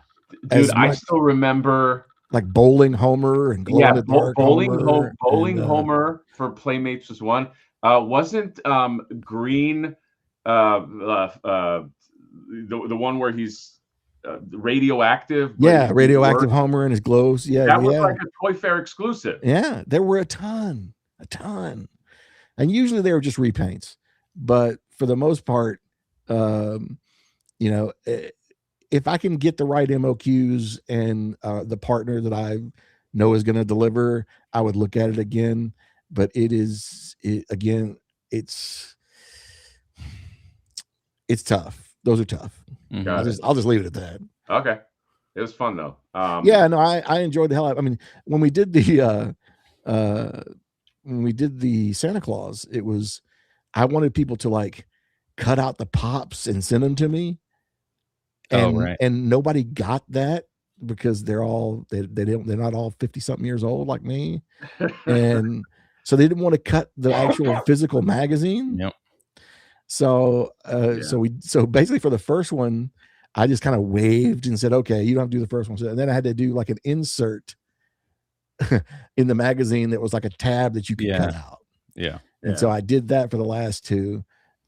Speaker 2: dude, I still remember
Speaker 3: like Bowling Homer and Glow in the Dark
Speaker 2: Bowling Homer for Playmates was one. Wasn't Green the one where he's radioactive?
Speaker 3: Yeah, radioactive Homer and his glows. Yeah,
Speaker 2: that was like a Toy Fair exclusive.
Speaker 3: Yeah, there were a ton, and usually they were just repaints. But for the most part, if I can get the right MOQs and the partner that I know is going to deliver, I would look at it again. But it's tough. Those are tough.
Speaker 2: Mm-hmm.
Speaker 3: I'll just leave it at that.
Speaker 2: Okay, it was fun though.
Speaker 3: Yeah, no, I enjoyed the hell out. I mean, when we did the Santa Claus, I wanted people to like cut out the pops and send them to me.
Speaker 1: Oh,
Speaker 3: And
Speaker 1: right.
Speaker 3: and nobody got that because they're not all 50-something years old like me. And so they didn't want to cut the actual physical magazine.
Speaker 1: Yep.
Speaker 3: So so basically for the first one, I just kind of waved and said, okay, you don't have to do the first one. So, and then I had to do like an insert in the magazine that was like a tab that you could cut out.
Speaker 1: Yeah.
Speaker 3: And so I did that for the last two,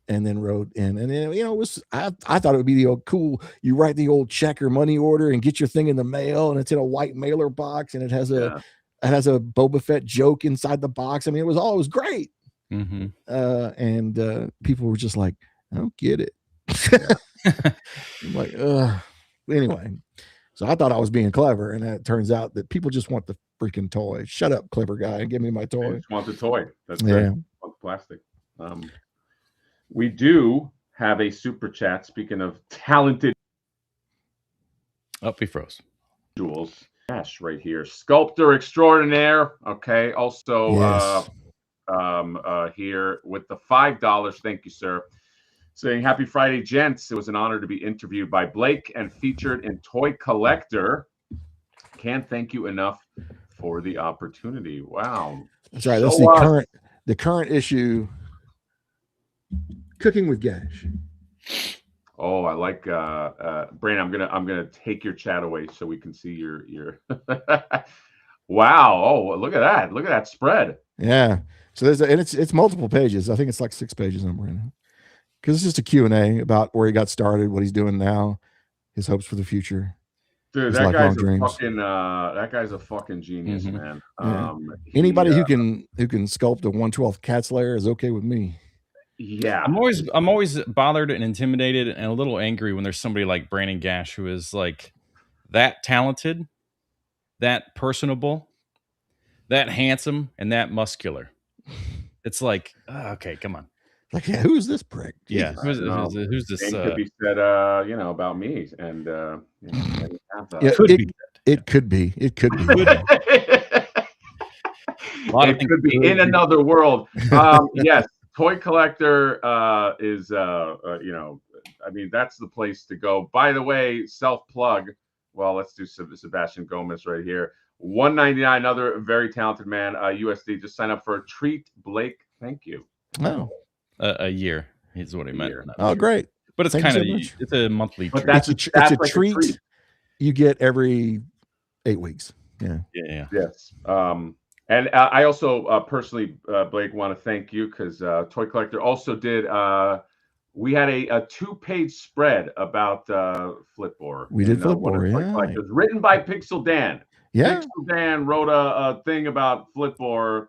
Speaker 3: and then wrote in, and then, you know, it was, I thought it would be the old cool, you write the old check or money order and get your thing in the mail, and it's in a white mailer box, and it has a Boba Fett joke inside the box. I mean, it was great.
Speaker 1: Mm-hmm.
Speaker 3: And people were just like, I don't get it. I'm like, anyway. So I thought I was being clever, and it turns out that people just want the freaking toy. Shut up, clever guy, and give me my toy.
Speaker 2: They just want the toy. That's great. Plastic. We do have a super chat. Speaking of talented,
Speaker 1: he froze.
Speaker 2: Jules Cash right here, sculptor extraordinaire. Okay, also here with the $5. Thank you, sir. Saying happy Friday, gents. It was an honor to be interviewed by Blake and featured in Toy Collector. Can't thank you enough for the opportunity. Wow.
Speaker 3: That's right. That's the current issue, Cooking with Gash.
Speaker 2: Oh, I like Brandon, I'm gonna take your chat away so we can see your wow. Oh, look at that. Look at that spread.
Speaker 3: Yeah. So it's multiple pages. I think it's like 6 pages on Brandon. Because it's just a Q&A about where he got started, what he's doing now, his hopes for the future.
Speaker 2: Dude, that guy's a fucking genius, man.
Speaker 3: Yeah. Anybody who can sculpt a 1/12 cat's lair is okay with me.
Speaker 2: Yeah.
Speaker 1: I'm always bothered and intimidated and a little angry when there's somebody like Brandon Gash who is like that talented, that personable, that handsome, and that muscular. It's like, okay, come on.
Speaker 3: Like, yeah, who's this prick?
Speaker 1: Yeah, who's this?
Speaker 2: It could be said, about me, and
Speaker 3: it could be. It could
Speaker 2: be in another world. Yes, Toy Collector is, I mean, that's the place to go. By the way, self plug. Well, let's do Sebastian Gomez right here. $1.99. Another very talented man. USD. Just sign up for a treat, Blake. Thank you.
Speaker 3: Oh.
Speaker 1: A year is what he meant.
Speaker 3: Oh, great!
Speaker 1: But it's kind of it's a monthly.
Speaker 2: But
Speaker 1: treat.
Speaker 3: It's a treat you get every 8 weeks. Yeah.
Speaker 2: Yes. And I also personally, Blake, want to thank you because Toy Collector also did. We had a 2-page spread about Flipboard.
Speaker 3: We did Flipboard, yeah.
Speaker 2: It was written by Pixel Dan.
Speaker 3: Yeah.
Speaker 2: Pixel Dan wrote a thing about Flipboard.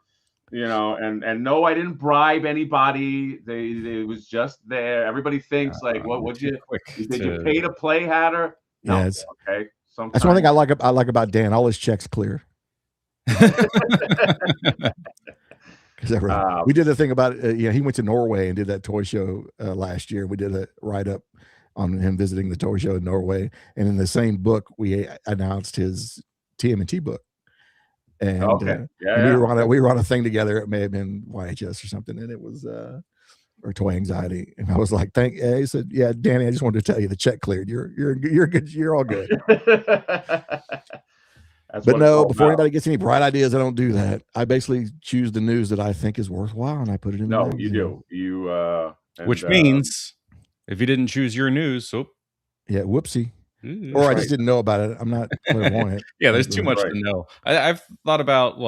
Speaker 2: And no, I didn't bribe anybody. It was just there. Everybody thinks like, did you pay to play, Hatter? No.
Speaker 3: Yes.
Speaker 2: Okay.
Speaker 3: That's one thing I like about Dan. All his checks clear. We did a thing about he went to Norway and did that toy show last year. We did a write-up on him visiting the toy show in Norway, and in the same book we announced his TMNT book. And we were on a thing together. It may have been YHS or something, and it was or Toy Anxiety. And I was like, he said, yeah, Danny, I just wanted to tell you the check cleared. You're good. You're all good. But no, before anybody gets any bright ideas, I don't do that. I basically choose the news that I think is worthwhile, and I put it in.
Speaker 2: No, you do. You
Speaker 1: which means if you didn't choose your news,
Speaker 3: yeah, whoopsie. Or I just didn't know about it. I'm not clairvoyant.
Speaker 1: Yeah, there's too much to know. I've thought about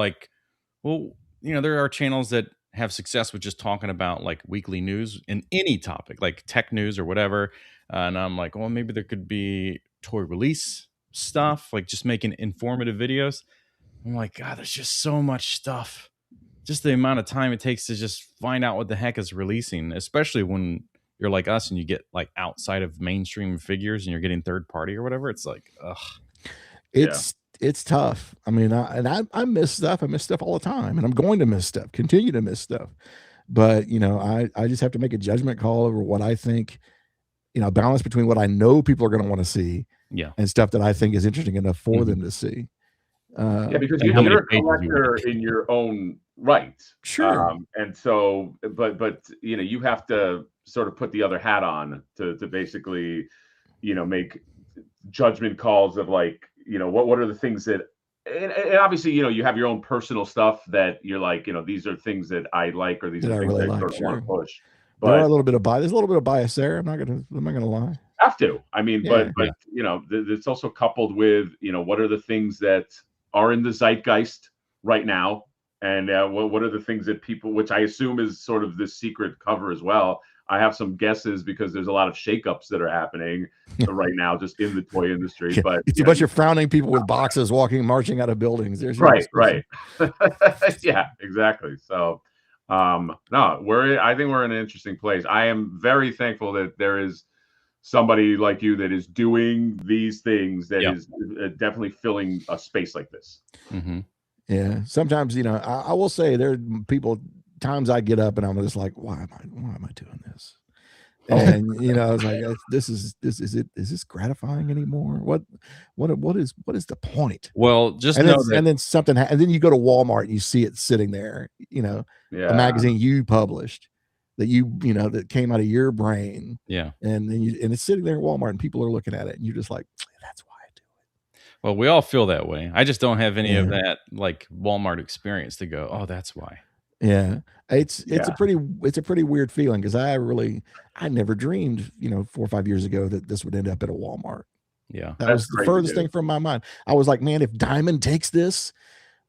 Speaker 1: there are channels that have success with just talking about like weekly news in any topic, like tech news or whatever. And I'm like, well, maybe there could be toy release stuff, like just making informative videos. I'm like, God, there's just so much stuff. Just the amount of time it takes to just find out what the heck is releasing, especially when you're like us and you get like outside of mainstream figures and you're getting third party or whatever. It's like, ugh.
Speaker 3: It's tough. I mean, I miss stuff. I miss stuff all the time, and I'm going to miss stuff, continue to miss stuff. But, I just have to make a judgment call over what I think, balance between what I know people are going to want to see and stuff that I think is interesting enough for them to see.
Speaker 2: Because you're a collector in your own Right.
Speaker 3: Sure.
Speaker 2: And so, but you know, you have to sort of put the other hat on to basically, you know, make judgment calls of like, you know, what are the things that, and obviously, you know, you have your own personal stuff that you're like, you know, these are things that I like, or these
Speaker 3: That
Speaker 2: are
Speaker 3: I
Speaker 2: things
Speaker 3: really
Speaker 2: I
Speaker 3: like.
Speaker 2: sort of want
Speaker 3: Sure.
Speaker 2: to push.
Speaker 3: There are
Speaker 2: But
Speaker 3: a little bit of bias. There's a little bit of bias there. I'm not gonna lie.
Speaker 2: have to. I mean,
Speaker 3: Yeah.
Speaker 2: but you know, it's also coupled with, you know, what are the things that are in the zeitgeist right now, and what are the things that people, which I assume is sort of this secret cover as well. I have some guesses because there's a lot of shakeups that are happening right now just in the toy industry.
Speaker 3: Yeah,
Speaker 2: But
Speaker 3: it's a bunch of frowning people with boxes marching out of buildings. There's your
Speaker 2: right.
Speaker 3: description.
Speaker 2: Yeah, exactly. So no, I think we're in an interesting place. I am very thankful that there is somebody like you that is doing these things, that
Speaker 1: Yeah.
Speaker 2: is definitely filling a space like this.
Speaker 1: Mm-hmm.
Speaker 3: Yeah, sometimes, you know, I will say there are people, times I get up and I'm just like, why am I doing this? And you know, it's like, is this gratifying anymore? What is the point?
Speaker 1: Well, just
Speaker 3: And
Speaker 1: know
Speaker 3: then,
Speaker 1: that
Speaker 3: and then something, and then you go to Walmart and you see it sitting there, you know, a magazine you published that you know, that came out of your brain.
Speaker 1: Yeah.
Speaker 3: And then and it's sitting there at Walmart and people are looking at it and you're just like, that's why I do it.
Speaker 1: Well, we all feel that way. I just don't have any of that like Walmart experience to go, oh, that's why.
Speaker 3: Yeah. It's a pretty weird feeling, because I never dreamed, you know, 4 or 5 years ago that this would end up at a Walmart.
Speaker 1: Yeah.
Speaker 3: That was the furthest thing from my mind. I was like, man, if Diamond takes this,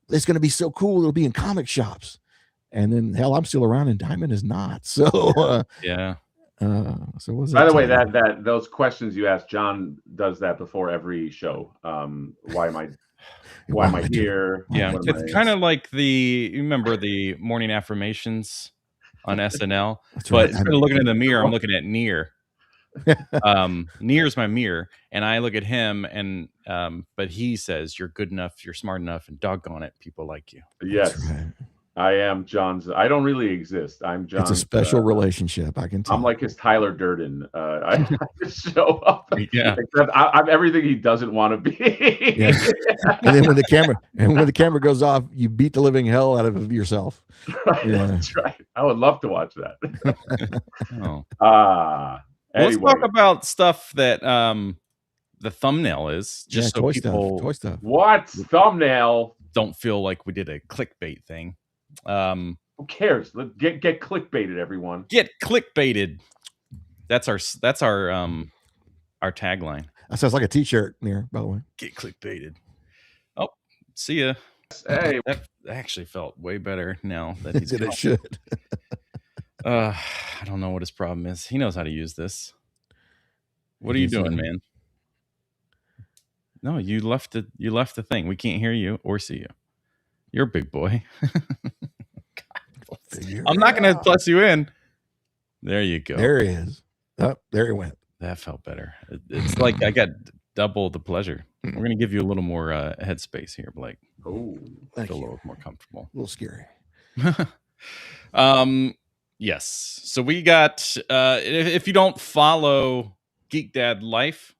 Speaker 3: it's going to be so cool. It'll be in comic shops. And then hell, I'm still around and Diamond is not. So
Speaker 1: yeah.
Speaker 3: So what's
Speaker 2: By the way, that those questions you asked, John does that before every show. Why am I here?
Speaker 1: Yeah, it's kind of like you remember the morning affirmations on SNL, but instead of looking in the mirror, I'm looking at Near. Near's my mirror, and I look at him, and but he says, "You're good enough, you're smart enough, and doggone it, people like you."
Speaker 2: Yes. I am John's. I don't really exist. I'm John.
Speaker 3: It's a special relationship. I can tell.
Speaker 2: I'm like his Tyler Durden. I just show up.
Speaker 1: Yeah.
Speaker 2: Except I'm everything he doesn't want to be.
Speaker 3: Yeah. And then when the camera goes off, you beat the living hell out of yourself.
Speaker 2: Right,
Speaker 3: yeah.
Speaker 2: That's right. I would love to watch that.
Speaker 1: Let's
Speaker 2: anyway.
Speaker 1: talk about stuff that the thumbnail is, just so
Speaker 3: toy
Speaker 1: people
Speaker 3: stuff.
Speaker 2: What thumbnail?
Speaker 1: Don't feel like we did a clickbait thing.
Speaker 2: Who cares? Let's get clickbaited, everyone.
Speaker 1: Get clickbaited. That's our tagline.
Speaker 3: That sounds like a t-shirt, Near, by the way.
Speaker 1: Get clickbaited. Oh, see ya.
Speaker 2: Hey,
Speaker 1: that actually felt way better now that he's
Speaker 3: it should.
Speaker 1: I don't know what his problem is. He knows how to use this. What are you doing, man? No, you left the thing. We can't hear you or see you. You're a big boy. I'm not going to plus you in. There you go.
Speaker 3: There he is. Oh, there he went.
Speaker 1: That felt better. It's like I got double the pleasure. We're going to give you a little more headspace here, Blake.
Speaker 2: Oh,
Speaker 1: feel a little more comfortable.
Speaker 3: A little scary.
Speaker 1: Yes. So we got, if you don't follow Geek Dad Life,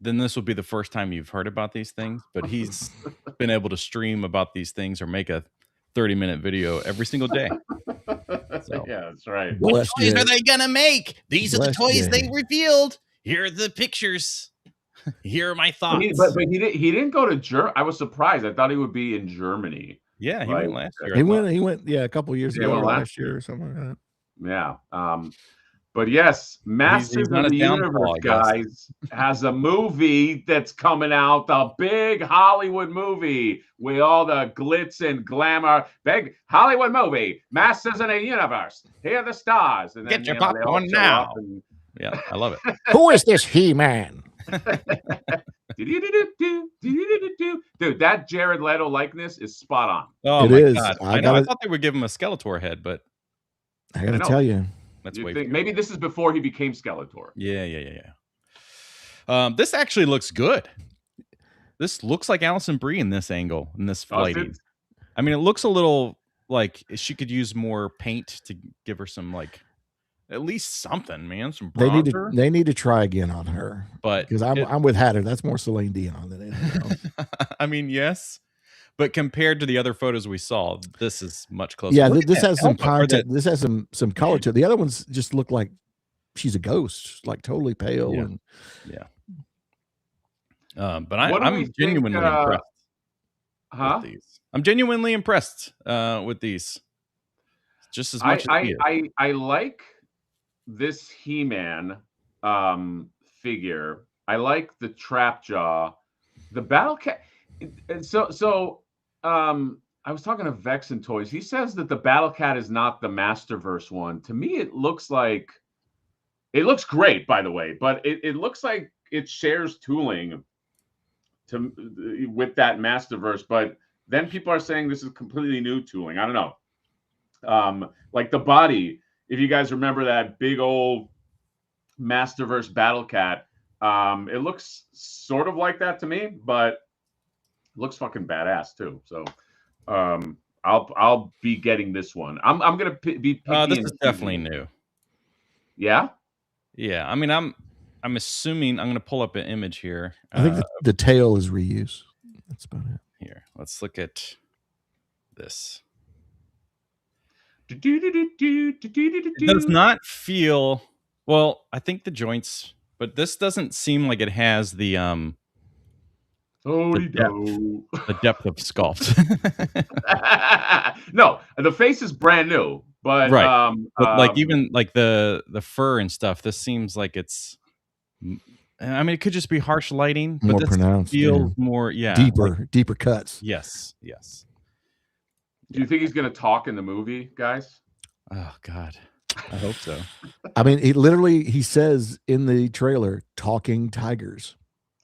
Speaker 1: then this will be the first time you've heard about these things, but he's been able to stream about these things or make a 30-minute video every single day.
Speaker 2: So. Yeah, that's right.
Speaker 5: What toys are they gonna make? These are the toys they revealed. Here are the pictures. Here are my thoughts.
Speaker 2: But he didn't go to Germany. I was surprised. I thought he would be in Germany.
Speaker 1: Yeah, he went last year.
Speaker 3: He went a couple of years ago, last year or something like that.
Speaker 2: Yeah. But yes, Masters of the Universe, guys, has a movie that's coming out, a big Hollywood movie with all the glitz and glamour. Big Hollywood movie, Masters of the Universe. Here are the stars. And
Speaker 5: then, get your popcorn now.
Speaker 1: Yeah, I love it.
Speaker 3: Who is this He-Man?
Speaker 2: Dude, that Jared Leto likeness is spot on.
Speaker 1: Oh, my God. I thought they would give him a Skeletor head, but
Speaker 3: I gotta tell you.
Speaker 1: That's
Speaker 2: maybe this is before he became Skeletor.
Speaker 1: Yeah. This actually looks good. This looks like Alison Brie in this angle, in this lighting. I mean, it looks a little like she could use more paint to give her some, like, at least something, man. Some bronzer.
Speaker 3: They need to try again on her,
Speaker 1: but
Speaker 3: because I'm with Hatter. That's more Celine Dion than anything else.
Speaker 1: I mean, yes, But compared to the other photos we saw, this is much closer.
Speaker 3: Yeah,
Speaker 1: Look at
Speaker 3: this
Speaker 1: that
Speaker 3: has some
Speaker 1: elbow, or
Speaker 3: content. This has some color to it. The other ones just look like she's a ghost, like totally pale.
Speaker 1: Yeah.
Speaker 3: And
Speaker 1: but I'm genuinely impressed with these. I'm genuinely impressed with these. Just as much as he is.
Speaker 2: I like this He-Man figure. I like the trap jaw, the battle cat. And so I was talking to Vex and Toys. He says that the battle cat is not the Masterverse one. To me, it looks like, it looks great, by the way, but it looks like it shares tooling with that Masterverse. But then people are saying this is completely new tooling. I don't know. Like the body, if you guys remember that big old Masterverse Battle Cat, it looks sort of like that to me, but it looks fucking badass too. So I'll be getting this one. I'm gonna be picky.
Speaker 1: This is definitely new.
Speaker 2: Yeah.
Speaker 1: I mean, I'm assuming I'm gonna pull up an image here.
Speaker 3: I think the tail is reuse. That's about it.
Speaker 1: Here, let's look at this. It does not feel well. I think the joints, but this doesn't seem like it has the depth of sculpt.
Speaker 2: No, the face is brand new, but
Speaker 1: right. But like even like the fur and stuff, this seems like it's. I mean, it could just be harsh lighting, but
Speaker 3: more
Speaker 1: this
Speaker 3: pronounced,
Speaker 1: feels more,
Speaker 3: deeper cuts.
Speaker 1: Yes.
Speaker 2: Do you think he's going to talk in the movie, guys?
Speaker 1: Oh God, I hope so.
Speaker 3: I mean, he says in the trailer, "Talking tigers."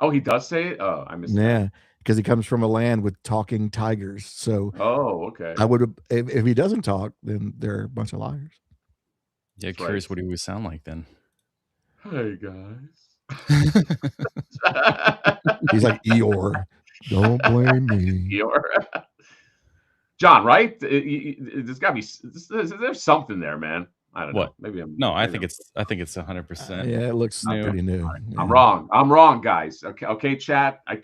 Speaker 2: Oh, he does say it. Oh, I missed that.
Speaker 3: Yeah, because he comes from a land with talking tigers. So,
Speaker 2: okay.
Speaker 3: I would have if he doesn't talk, then they're a bunch of liars.
Speaker 1: Yeah, curious what he would sound like then.
Speaker 2: Hey guys.
Speaker 3: He's like Eeyore. Don't blame me.
Speaker 2: Eeyore. John, right? There's got to be. There's something there, man. I don't know. Maybe I'm.
Speaker 1: No, I think it's 100%.
Speaker 3: Yeah, it looks pretty new.
Speaker 2: Right.
Speaker 3: Yeah.
Speaker 2: I'm wrong. I'm wrong, guys. Okay, chat. I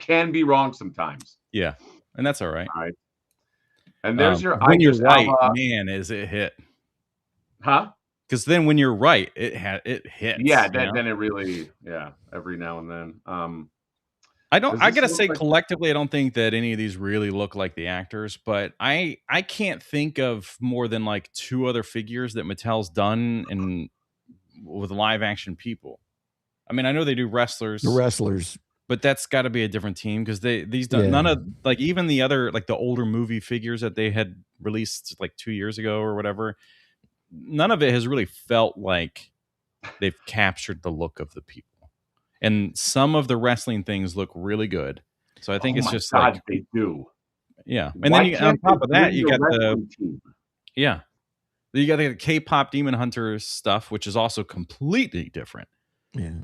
Speaker 2: can be wrong sometimes.
Speaker 1: Yeah, and that's all right.
Speaker 2: All right. And there's your.
Speaker 1: When you're right, man, is it hit?
Speaker 2: Huh?
Speaker 1: Because then when you're right, it hits.
Speaker 2: Yeah, then it really, every now and then.
Speaker 1: I gotta say, collectively, I don't think that any of these really look like the actors, but I can't think of more than like 2 other figures that Mattel's done and with live action people. I mean, I know they do wrestlers, but that's got to be a different team because none of like even the other like the older movie figures that they had released like 2 years ago or whatever. None of it has really felt like they've captured the look of the people. And some of the wrestling things look really good. So I think it's just like
Speaker 2: they do.
Speaker 1: Yeah. And then on top of that, you got you got the K-pop Demon Hunter stuff, which is also completely different.
Speaker 3: Yeah.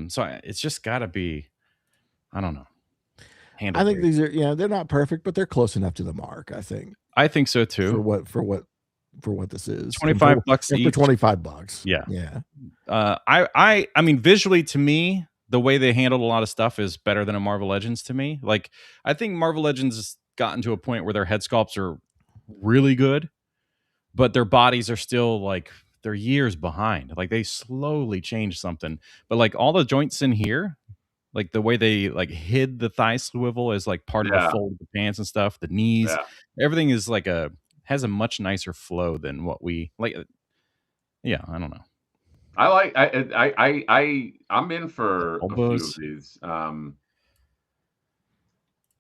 Speaker 1: So it's just got to be, I don't know.
Speaker 3: I think these are they're not perfect, but they're close enough to the mark, I think.
Speaker 1: I think so too.
Speaker 3: For what this is.
Speaker 1: $25 each.
Speaker 3: For $25.
Speaker 1: Yeah. I mean, visually to me, the way they handled a lot of stuff is better than a Marvel Legends to me. Like, I think Marvel Legends has gotten to a point where their head sculpts are really good, but their bodies are still like they're years behind. Like they slowly change something. But like all the joints in here, like the way they like hid the thigh swivel as like part of the fold of the pants and stuff, the knees, everything is like has a much nicer flow than what we like. Yeah, I don't know.
Speaker 2: I'm in for a few of these.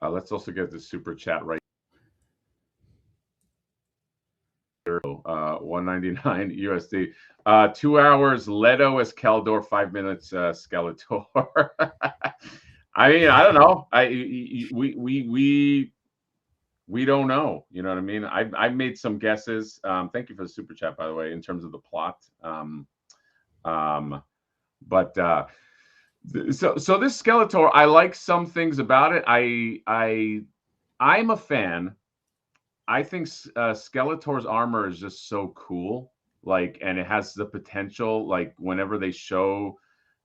Speaker 2: Let's also get the super chat right here. $199 USD. 2 hours Leto as Keldor, 5 minutes Skeletor. I mean, I don't know. We don't know. You know what I mean? I made some guesses. Thank you for the super chat, by the way, in terms of the plot. So this Skeletor, I like some things about it. I'm a fan. I think Skeletor's armor is just so cool. Like, and it has the potential. Like, whenever they show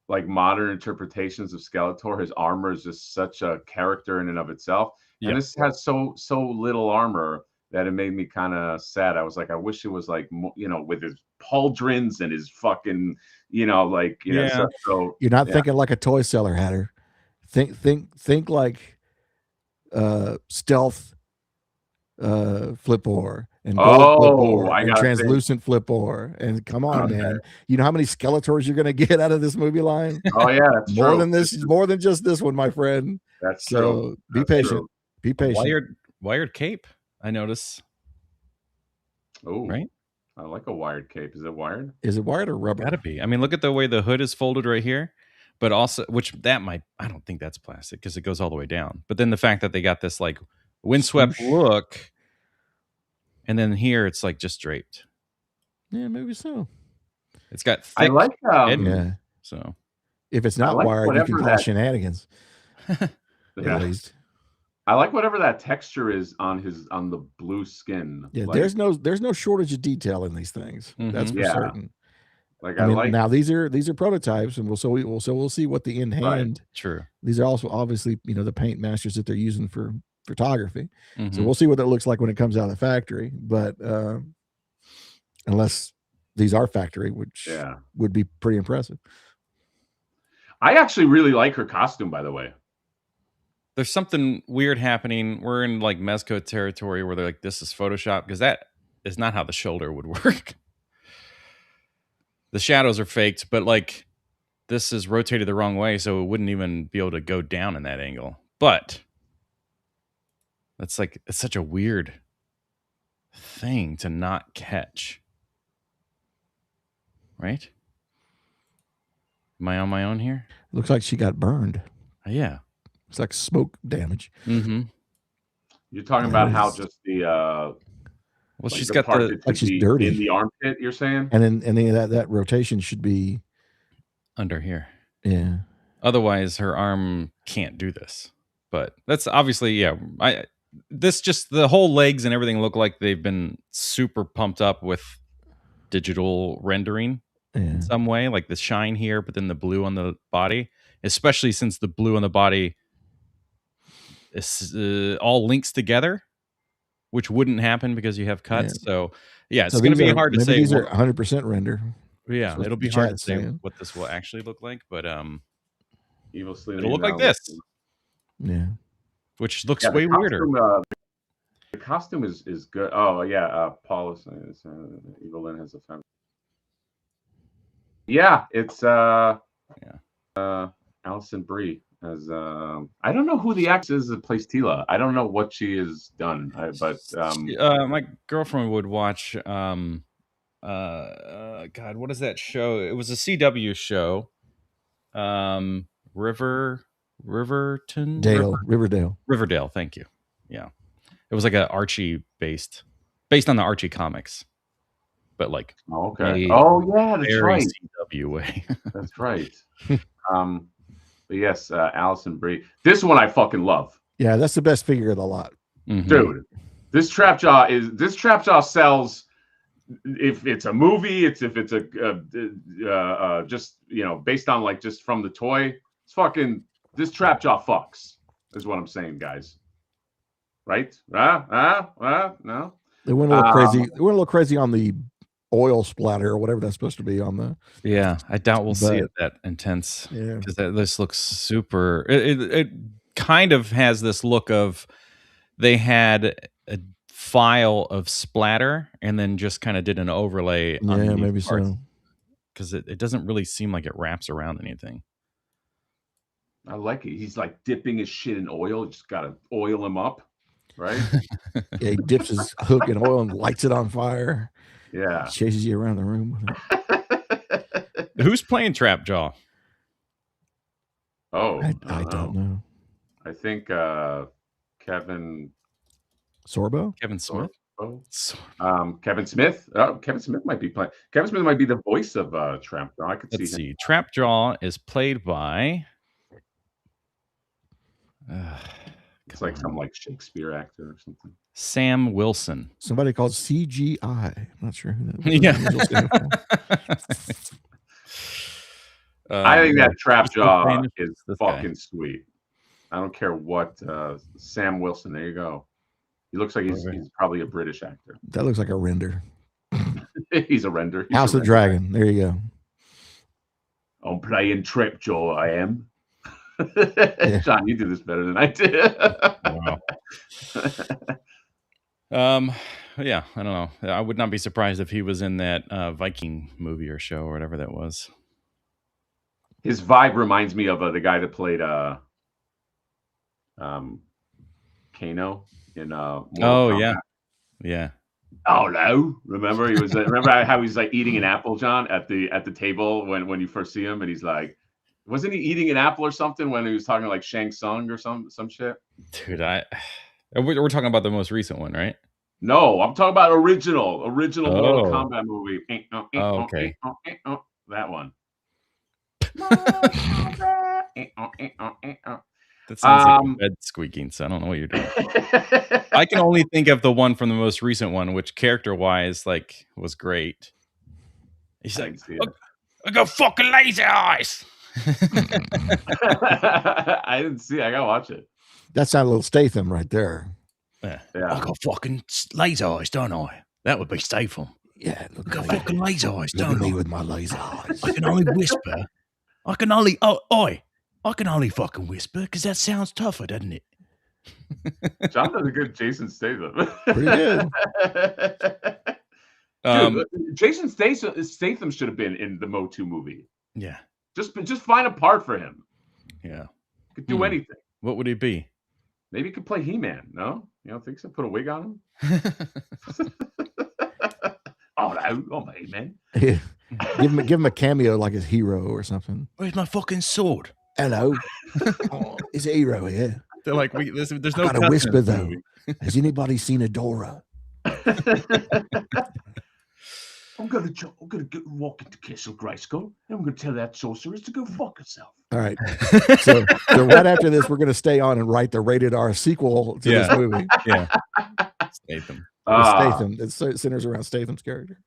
Speaker 2: like modern interpretations of Skeletor, his armor is just such a character in and of itself. And this has so little armor that it made me kind of sad. I was like, I wish it was like, you know, with his pauldrons and his fucking, you know, like, you know, so
Speaker 3: you're not thinking like a toy seller, Hatter. Think like stealth Flipor and gold Flipor and translucent Flipor. And come on, man. You know how many Skeletors you're gonna get out of this movie line?
Speaker 2: Oh yeah, that's
Speaker 3: more
Speaker 2: true.
Speaker 3: than this, more than just this one, my friend.
Speaker 2: That's
Speaker 3: so
Speaker 2: true.
Speaker 3: Be patient. Be patient.
Speaker 1: Wired cape, I notice.
Speaker 2: Oh,
Speaker 1: right.
Speaker 2: I like a wired cape. Is it wired?
Speaker 3: Is it wired or rubber?
Speaker 1: Gotta be. I mean, look at the way the hood is folded right here. But also, which that might, I don't think that's plastic because it goes all the way down. But then the fact that they got this like windswept look, and then here it's like just draped.
Speaker 3: Yeah, maybe so.
Speaker 1: It's got thick
Speaker 2: I like
Speaker 3: yeah.
Speaker 1: So
Speaker 3: if it's not wired, you can call shenanigans. At least.
Speaker 2: I like whatever that texture is on the blue skin.
Speaker 3: Yeah, like, there's no shortage of detail in these things. That's for certain.
Speaker 2: Like
Speaker 3: I mean, now these are prototypes, and we'll see what the in hand.
Speaker 1: Right. True.
Speaker 3: These are also obviously the paint masters that they're using for photography. So we'll see what that looks like when it comes out of the factory. But unless these are factory, which would be pretty impressive.
Speaker 2: I actually really like her costume, by the way.
Speaker 1: There's something weird happening. We're in like Mezco territory where they're like, this is Photoshop, because that is not how the shoulder would work. The shadows are faked, but like this is rotated the wrong way, so it wouldn't even be able to go down in that angle. But that's like, it's such a weird thing to not catch. Right? Am I on my own here?
Speaker 3: Looks like she got burned.
Speaker 1: Yeah.
Speaker 3: It's like smoke damage.
Speaker 2: You're talking about how just the
Speaker 1: well,
Speaker 2: like
Speaker 1: she's
Speaker 2: the
Speaker 1: got
Speaker 2: part
Speaker 1: the
Speaker 3: like she's dirty
Speaker 2: in the armpit. You're saying,
Speaker 3: and then that rotation should be
Speaker 1: under here.
Speaker 3: Yeah.
Speaker 1: Otherwise, her arm can't do this. But that's obviously the whole legs and everything look like they've been super pumped up with digital rendering in some way, like the shine here, but then the blue on the body, especially since the blue on the body is all links together, which wouldn't happen because you have cuts. So it's going to be hard to say.
Speaker 3: These are 100% render.
Speaker 1: Yeah, it'll be hard to say what this will actually look like, but
Speaker 2: Evil
Speaker 1: it'll look like this.
Speaker 3: Yeah,
Speaker 1: which looks way weirder.
Speaker 2: The costume is good. Oh yeah, Paul is Evil Lynn has a family. Yeah, it's Alison Brie as I don't know who the actress is that plays Tila. I don't know what she has done, but
Speaker 1: my girlfriend would watch God, what is that show? It was a CW show. Riverdale, thank you. Yeah. It was like a Archie based on the Archie comics. But like
Speaker 2: okay. Oh yeah, that's right.
Speaker 1: CW way.
Speaker 2: That's right. But yes, Alison Brie. This one I fucking love.
Speaker 3: Yeah, that's the best figure of the lot.
Speaker 2: Dude, this Trapjaw sells. If it's a movie, if it's a just based on like just from the toy, it's fucking this Trapjaw fucks is what I'm saying, guys. Right? No.
Speaker 3: They went a little crazy. They went a little crazy on the oil splatter or whatever that's supposed to be on the.
Speaker 1: Yeah, I doubt we'll see it that intense.
Speaker 3: Yeah,
Speaker 1: because this looks super. It kind of has this look of they had a file of splatter and then just kind of did an overlay.
Speaker 3: Yeah, maybe so.
Speaker 1: Because it doesn't really seem like it wraps around anything.
Speaker 2: I like it. He's like dipping his shit in oil. You just gotta oil him up, right?
Speaker 3: Yeah, he dips his hook in oil and lights it on fire.
Speaker 2: Yeah,
Speaker 3: chases you around the room.
Speaker 1: Who's playing Trapjaw?
Speaker 2: Oh,
Speaker 3: I don't know.
Speaker 2: I think Kevin
Speaker 3: Sorbo,
Speaker 1: Kevin Smith.
Speaker 2: Kevin Smith. Kevin Smith might be playing. Kevin Smith might be the voice of Trapjaw. I could see.
Speaker 1: Trapjaw is played by.
Speaker 2: It's like some like Shakespeare actor or something.
Speaker 1: Sam Wilson.
Speaker 3: Somebody called CGI. I'm not sure who that was.
Speaker 2: I think that trap jaw
Speaker 1: Spanish,
Speaker 2: is
Speaker 1: this guy.
Speaker 2: fucking sweet. I don't care what. Sam Wilson, there you go. He looks like he's probably a British actor.
Speaker 3: That looks like a render.
Speaker 2: He's a render. He's
Speaker 3: House
Speaker 2: a
Speaker 3: of Dragon. There you go.
Speaker 2: I'm playing Trapjaw. I am. John, you do this better than I did.
Speaker 1: Wow. Yeah, I don't know. I would not be surprised if he was in that Viking movie or show or whatever that was.
Speaker 2: His vibe reminds me of the guy that played Kano in Mortal Kombat.
Speaker 1: Yeah.
Speaker 2: Oh no! Remember he was. Remember how he's like eating an apple, John, at the table when you first see him, and he's like, wasn't he eating an apple or something when he was talking like Shang Tsung or some shit?
Speaker 1: Dude, we're talking about the most recent one, right?
Speaker 2: No, I'm talking about original Mortal Kombat movie.
Speaker 1: Oh, okay.
Speaker 2: That one.
Speaker 1: That sounds like a bed squeaking, so I don't know what you're doing. I can only think of the one from the most recent one, which character-wise, like, was great. He's like, I got fucking laser eyes.
Speaker 2: I didn't see it. I gotta watch it.
Speaker 3: That's not a little Statham right there.
Speaker 5: Yeah. I got fucking laser eyes, don't I? That would be Statham.
Speaker 3: Yeah,
Speaker 5: I got fucking laser eyes,
Speaker 3: look
Speaker 5: don't
Speaker 3: at
Speaker 5: I?
Speaker 3: me with my laser eyes.
Speaker 5: I can only whisper. I can only fucking whisper because that sounds tougher, doesn't it?
Speaker 2: John does a good Jason Statham.
Speaker 3: Pretty good.
Speaker 2: Dude, Jason Statham should have been in the Motu movie.
Speaker 1: Yeah.
Speaker 2: Just find a part for him.
Speaker 1: Yeah.
Speaker 2: Could do anything.
Speaker 1: What would he be?
Speaker 2: Maybe he could play He-Man. No? You don't think so? Put a wig on him? Oh, He-Man.
Speaker 3: Yeah. Give him a cameo like his hero or something.
Speaker 5: Where's my fucking sword?
Speaker 3: Hello. It's a hero here.
Speaker 1: They're like, there's no.
Speaker 3: I gotta whisper though. Has anybody seen Adora?
Speaker 2: I'm gonna walk into Castle Grayskull and I'm gonna tell that sorceress to go fuck herself.
Speaker 3: All right. So right after this, we're gonna stay on and write the rated R sequel to this movie.
Speaker 1: Yeah. Statham.
Speaker 3: Statham. It centers around Statham's character.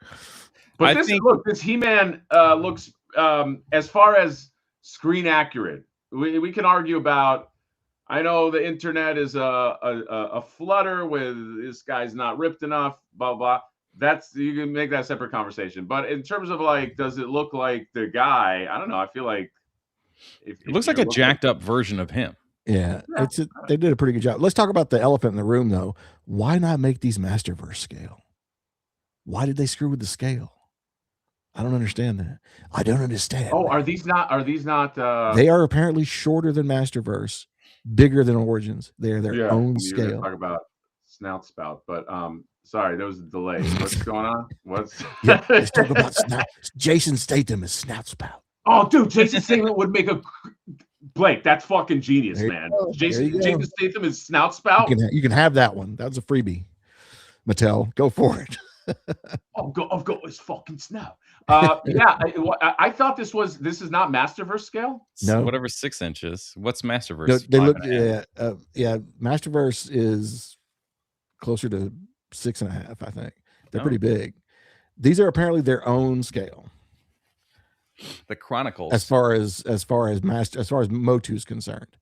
Speaker 2: But this He-Man looks as far as screen accurate. We can argue about. I know the internet is a flutter with this guy's not ripped enough. Blah blah. You can make that a separate conversation. But in terms of like, does it look like the guy? I don't know. I feel like
Speaker 1: it looks like a jacked up version of him.
Speaker 3: Yeah, they did a pretty good job. Let's talk about the elephant in the room, though. Why not make these Masterverse scale? Why did they screw with the scale? I don't understand that. I don't understand.
Speaker 2: Oh, are these not?
Speaker 3: They are apparently shorter than Masterverse, bigger than Origins. They're their own scale.
Speaker 2: Talk about snout spout, but sorry, there was a delay. What's going on? Let's
Speaker 3: talk about Jason Statham is snout spout.
Speaker 2: Oh, dude, Jason Statham would make a Blake. That's fucking genius, man. Jason Statham is snout spout.
Speaker 3: You can have that one. That was a freebie. Mattel, go for it.
Speaker 2: I've got his fucking snout. Yeah, I thought this is not Masterverse scale.
Speaker 3: No,
Speaker 1: whatever 6 inches. What's Masterverse?
Speaker 3: No, they look. Yeah. Masterverse is closer to 6.5. I think they're pretty big. These are apparently their own scale.
Speaker 1: The Chronicles,
Speaker 3: as far as Motu is concerned,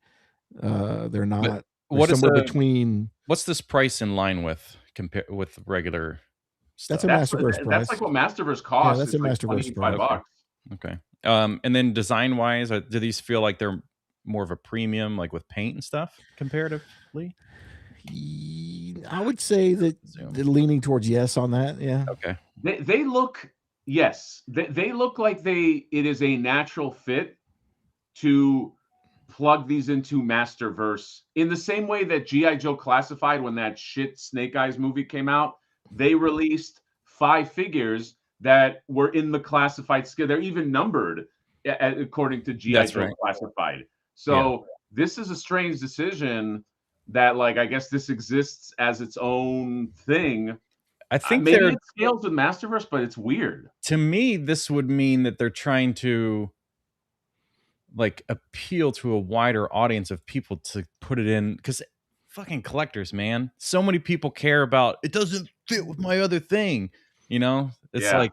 Speaker 3: they're not.
Speaker 1: What is
Speaker 3: between?
Speaker 1: What's this price in line with with regular?
Speaker 3: That's a Masterverse price.
Speaker 2: That's like what Masterverse costs.
Speaker 3: Yeah, that's a Masterverse price.
Speaker 2: $25.
Speaker 1: Okay. And then design wise, do these feel like they're more of a premium, like with paint and stuff, comparatively?
Speaker 3: I would say that they're leaning towards yes on that. Yeah.
Speaker 1: Okay.
Speaker 2: They look yes. They look like it is a natural fit to plug these into Masterverse in the same way that G.I. Joe Classified, when that shit Snake Eyes movie came out. They released 5 figures that were in the classified scale. They're even numbered according to G.I. Joe Classified. So this is a strange decision that, like, I guess this exists as its own thing.
Speaker 1: I think
Speaker 2: maybe it scales with Masterverse, but it's weird.
Speaker 1: To me, this would mean that they're trying to like appeal to a wider audience of people to put it in, because fucking collectors, man. So many people care about it doesn't fit with my other thing. You know, it's like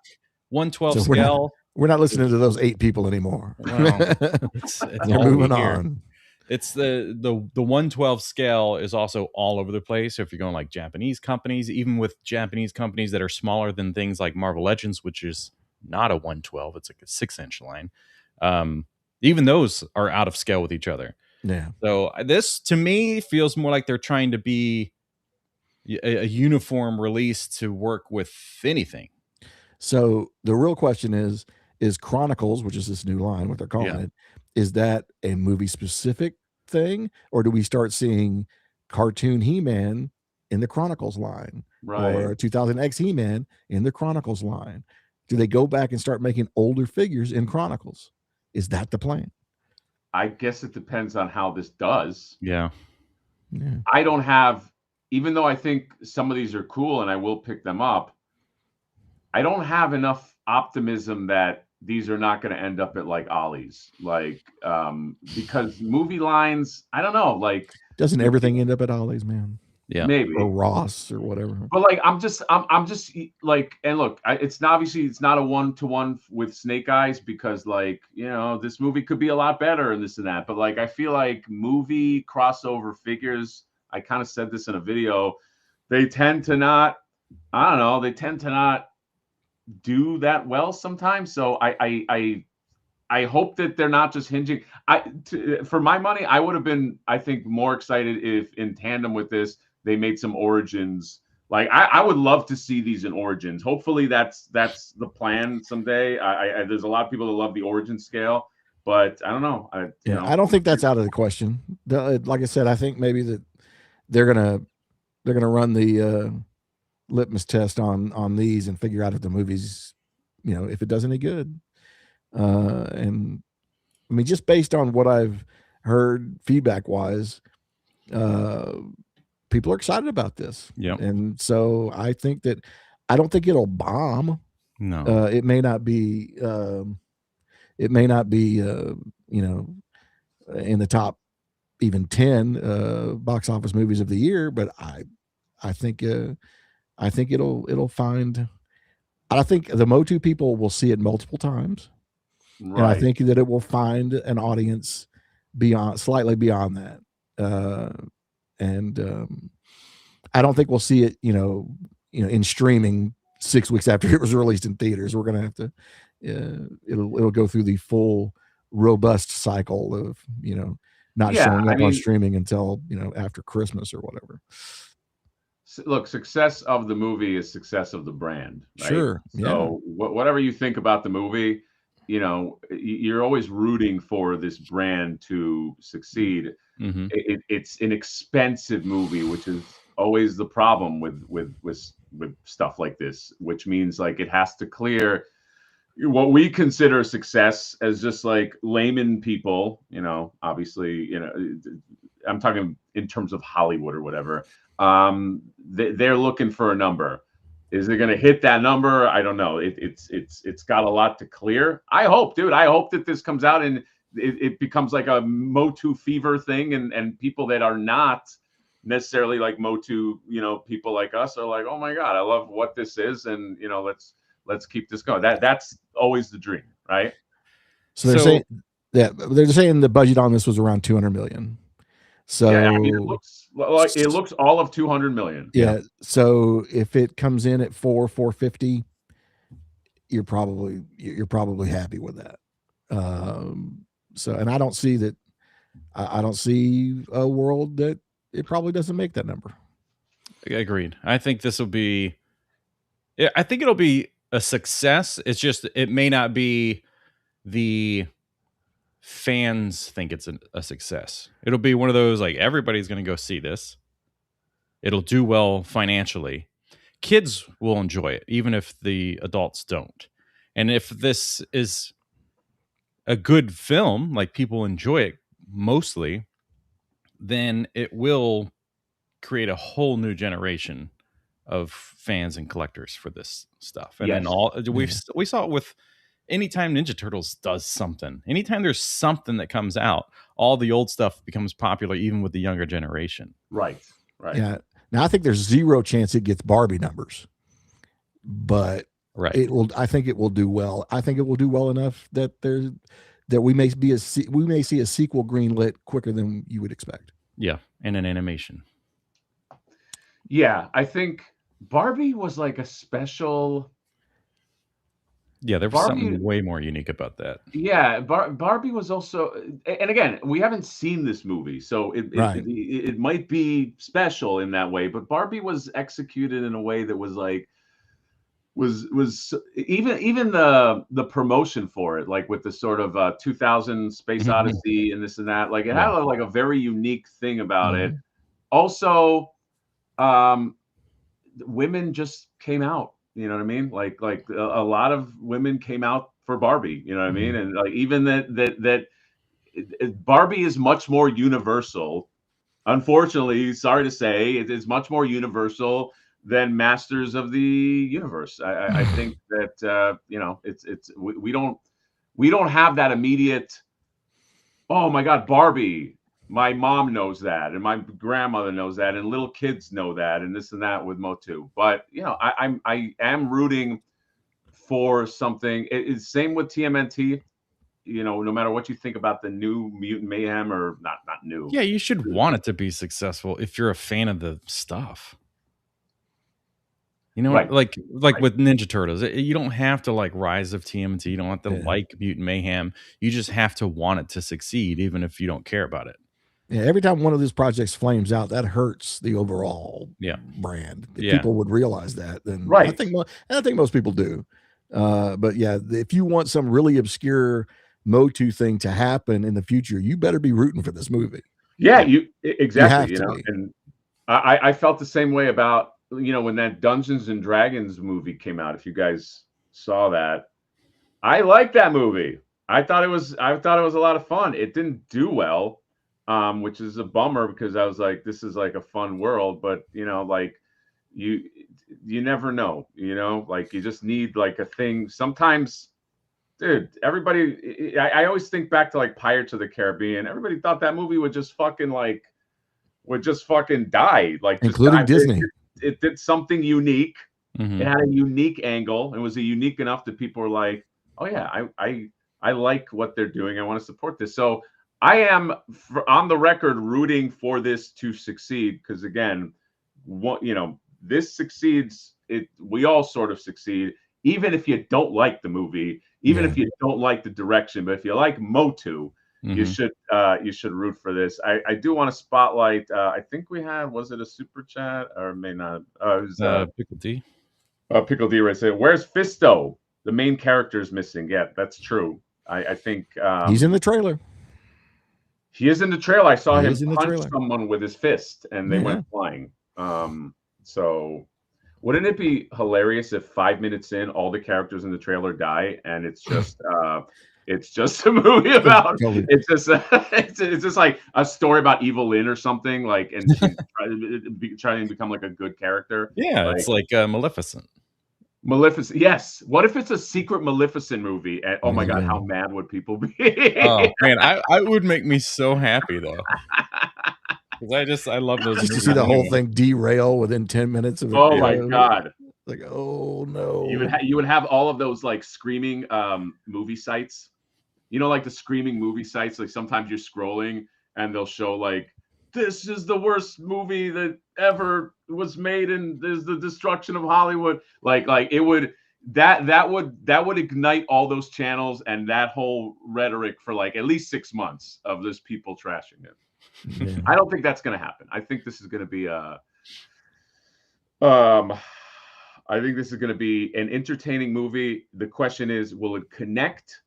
Speaker 1: 1/12 scale.
Speaker 3: We're not listening to those 8 people anymore.
Speaker 1: Well, it's
Speaker 3: We're
Speaker 1: all we
Speaker 3: moving
Speaker 1: hear.
Speaker 3: on.
Speaker 1: It's the 1/12 scale is also all over the place. So if you're going like Japanese companies, even with Japanese companies that are smaller than things like Marvel Legends, which is not a 1/12, it's like a 6-inch line. Even those are out of scale with each other.
Speaker 3: Yeah.
Speaker 1: So this to me feels more like they're trying to be a uniform release to work with anything.
Speaker 3: So the real question is Chronicles, which is this new line, what they're calling it, is that a movie specific thing, or do we start seeing cartoon He-Man in the Chronicles line, or 2000X He-Man in the Chronicles line? Do they go back and start making older figures in Chronicles? Is that the plan?
Speaker 2: I guess it depends on how this does.
Speaker 1: Yeah.
Speaker 2: I don't have, even though I think some of these are cool and I will pick them up, I don't have enough optimism that these are not going to end up at like Ollie's, like because movie lines, I don't know, like
Speaker 3: doesn't everything end up at Ollie's, man?
Speaker 1: Yeah,
Speaker 2: maybe,
Speaker 3: or Ross or whatever.
Speaker 2: But like, I'm just like, and look, it's obviously it's not a 1-to-1 with Snake Eyes because like, you know, this movie could be a lot better and this and that. But like, I feel like movie crossover figures, I kind of said this in a video, they tend to not, I don't know, they tend to not do that well sometimes. So I hope that they're not just hinging. For my money, I would have been, I think, more excited if in tandem with this, they made some Origins. Like I would love to see these in Origins. Hopefully that's the plan someday. There's a lot of people that love the Origin scale, but I don't know.
Speaker 3: I don't think that's out of the question. Like I said, I think maybe that they're gonna run the litmus test on these and figure out if the movie's, you know, if it does any good. And I mean, just based on what I've heard feedback wise, people are excited about this.
Speaker 1: Yeah.
Speaker 3: And so I think that I don't think it'll bomb.
Speaker 1: No.
Speaker 3: It may not be you know, in the top even 10 box office movies of the year, but I think it'll find, I think the Motu people will see it multiple times. Right. And I think that it will find an audience slightly beyond that. I don't think we'll see it, you know, in streaming 6 weeks after it was released in theaters. We're going to have to, it'll go through the full robust cycle of, you know, not showing up on streaming until, you know, after Christmas or whatever.
Speaker 2: Look, success of the movie is success of the brand. Right?
Speaker 3: Sure.
Speaker 2: So whatever you think about the movie, you know, you're always rooting for this brand to succeed. Mm-hmm. It's an expensive movie, which is always the problem with stuff like this, which means like it has to clear what we consider success as just like layman people, you know, obviously, you know, I'm talking in terms of Hollywood or whatever. They're looking for a number. Is it going to hit that number? I don't know. It's got a lot to clear. I hope, dude. I hope that this comes out and it becomes like a Motu fever thing, and people that are not necessarily like Motu, you know, people like us are like, oh my god, I love what this is, and you know, let's keep this going. That's always the dream, right?
Speaker 3: So they're saying the budget on this was around $200 million. So
Speaker 2: yeah, I mean, it looks all of 200 million.
Speaker 3: Yeah. So if it comes in at 450, you're probably happy with that. So, and I don't see that. I don't see a world that it probably doesn't make that number.
Speaker 1: Agreed. I think this will be. I think it'll be a success. It's just it may not be the fans think it's a success. It'll be one of those like everybody's going to go see this. It'll do well financially. Kids will enjoy it, even if the adults don't. And if this is a good film, like people enjoy it mostly, then it will create a whole new generation of fans and collectors for this stuff. And then we saw it with anytime Ninja Turtles does something, anytime there's something that comes out, all the old stuff becomes popular, even with the younger generation.
Speaker 2: Right.
Speaker 3: Yeah. Now I think there's zero chance it gets Barbie numbers, but
Speaker 1: Right.
Speaker 3: I think it will do well. I think it will do well enough that we may see a sequel greenlit quicker than you would expect.
Speaker 1: Yeah, and an animation.
Speaker 2: Yeah, I think Barbie was like a special.
Speaker 1: Yeah, there was something way more unique about that.
Speaker 2: Yeah, Barbie was also, and again, we haven't seen this movie, so it might be special in that way. But Barbie was executed in a way that was like was even the promotion for it, like with the sort of 2000 Space Odyssey and this and that, like it had like a very unique thing about it. Also, women just came out. You know what I mean? Like a lot of women came out for Barbie. You know what I mean? And like even that Barbie is much more universal. Unfortunately, sorry to say, it is much more universal than Masters of the Universe. I think that you know, we don't have that immediate. Oh my God, Barbie. My mom knows that, and my grandmother knows that, and little kids know that, and this and that with Motu. But you know, I am rooting for something. It's same with TMNT. You know, no matter what you think about the new Mutant Mayhem, or not new.
Speaker 1: Yeah, you should want it to be successful if you're a fan of the stuff. You know, like with Ninja Turtles, you don't have to like Rise of TMNT. You don't have to like Mutant Mayhem. You just have to want it to succeed, even if you don't care about it.
Speaker 3: Yeah, every time one of these projects flames out, that hurts the overall brand. If people would realize that, then I think most people do. But yeah, if you want some really obscure Motu thing to happen in the future, you better be rooting for this movie.
Speaker 2: Yeah, exactly. You know, and I felt the same way about, you know, when that Dungeons and Dragons movie came out. If you guys saw that, I liked that movie. I thought it was a lot of fun. It didn't do well. Which is a bummer, because I was like, this is like a fun world, but you know, like you never know, you know, like you just need like a thing. Sometimes, dude, everybody, I always think back to like Pirates of the Caribbean. Everybody thought that movie would just fucking die, like
Speaker 3: including Disney.
Speaker 2: It did something unique. It had a unique angle. It was unique enough that people were like, oh yeah, I like what they're doing. I want to support this. So I am on the record rooting for this to succeed, because again, you know, this succeeds. We all sort of succeed, even if you don't like the movie, even if you don't like the direction. But if you like Motu, you should root for this. I do want to spotlight. I think we had, was it a super chat or may not? It was
Speaker 1: Pickle D.
Speaker 2: Pickle D right said, "Where's Fisto? The main character is missing." Yeah, that's true. I think
Speaker 3: he's in the trailer.
Speaker 2: He is in the trailer. I saw him punch someone with his fist, and they went flying. So wouldn't it be hilarious if 5 minutes in, all the characters in the trailer die, and it's just a movie about it's just like a story about Evil Lynn or something, like, and she's trying to become like a good character.
Speaker 1: Yeah, like, it's like Maleficent.
Speaker 2: Maleficent, yes. What if it's a secret Maleficent movie? And oh my God, how mad would people be?
Speaker 1: Oh man, I would make me so happy though, because I love those.
Speaker 3: Just to see the whole thing derail within 10 minutes of it.
Speaker 2: Oh my God!
Speaker 3: Like, oh no!
Speaker 2: You would have all of those like screaming movie sites. You know, like the screaming movie sites. Like sometimes you're scrolling and they'll show like, this is the worst movie that ever was made, and there's the destruction of Hollywood. Like it would that would ignite all those channels and that whole rhetoric for like at least 6 months of those people trashing it. Yeah. I don't think that's going to happen. I think this is going to be I think this is going to be an entertaining movie. The question is, will it connect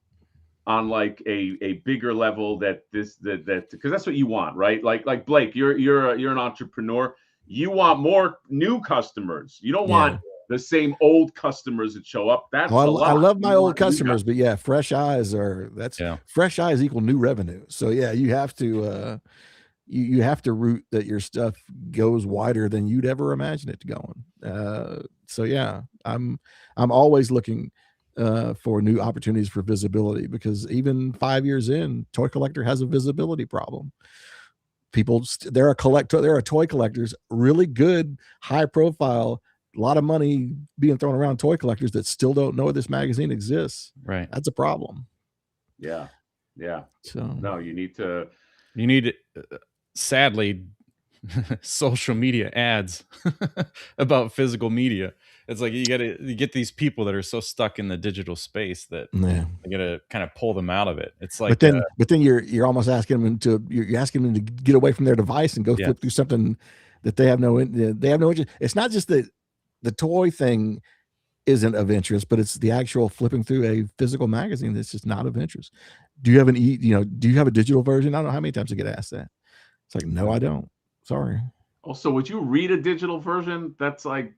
Speaker 2: on like a bigger level that because that's what you want, right? Like Blake, you're an entrepreneur. You want more new customers. You don't want the same old customers that show up. That's
Speaker 3: I love my old customers, but yeah, fresh eyes fresh eyes equal new revenue. So yeah, you have to you have to root that your stuff goes wider than you'd ever imagine it going. So yeah, I'm always looking for new opportunities for visibility, because even 5 years in, Toy Collector has a visibility problem. People, there are toy collectors, really good, high profile, a lot of money being thrown around toy collectors that still don't know this magazine exists.
Speaker 1: Right.
Speaker 3: That's a problem.
Speaker 2: Yeah.
Speaker 3: So
Speaker 2: no, you
Speaker 1: need sadly social media ads about physical media. It's like you get these people that are so stuck in the digital space that you gotta kind of pull them out of it. It's like,
Speaker 3: but then you're almost asking them you're asking them to get away from their device and go flip through something that they have no interest. It's not just that the toy thing isn't of interest, but it's the actual flipping through a physical magazine that's just not of interest. Do you have do you have a digital version? I don't know how many times I get asked that. It's like, no, I don't. Sorry.
Speaker 2: Also, would you read a digital version? That's like,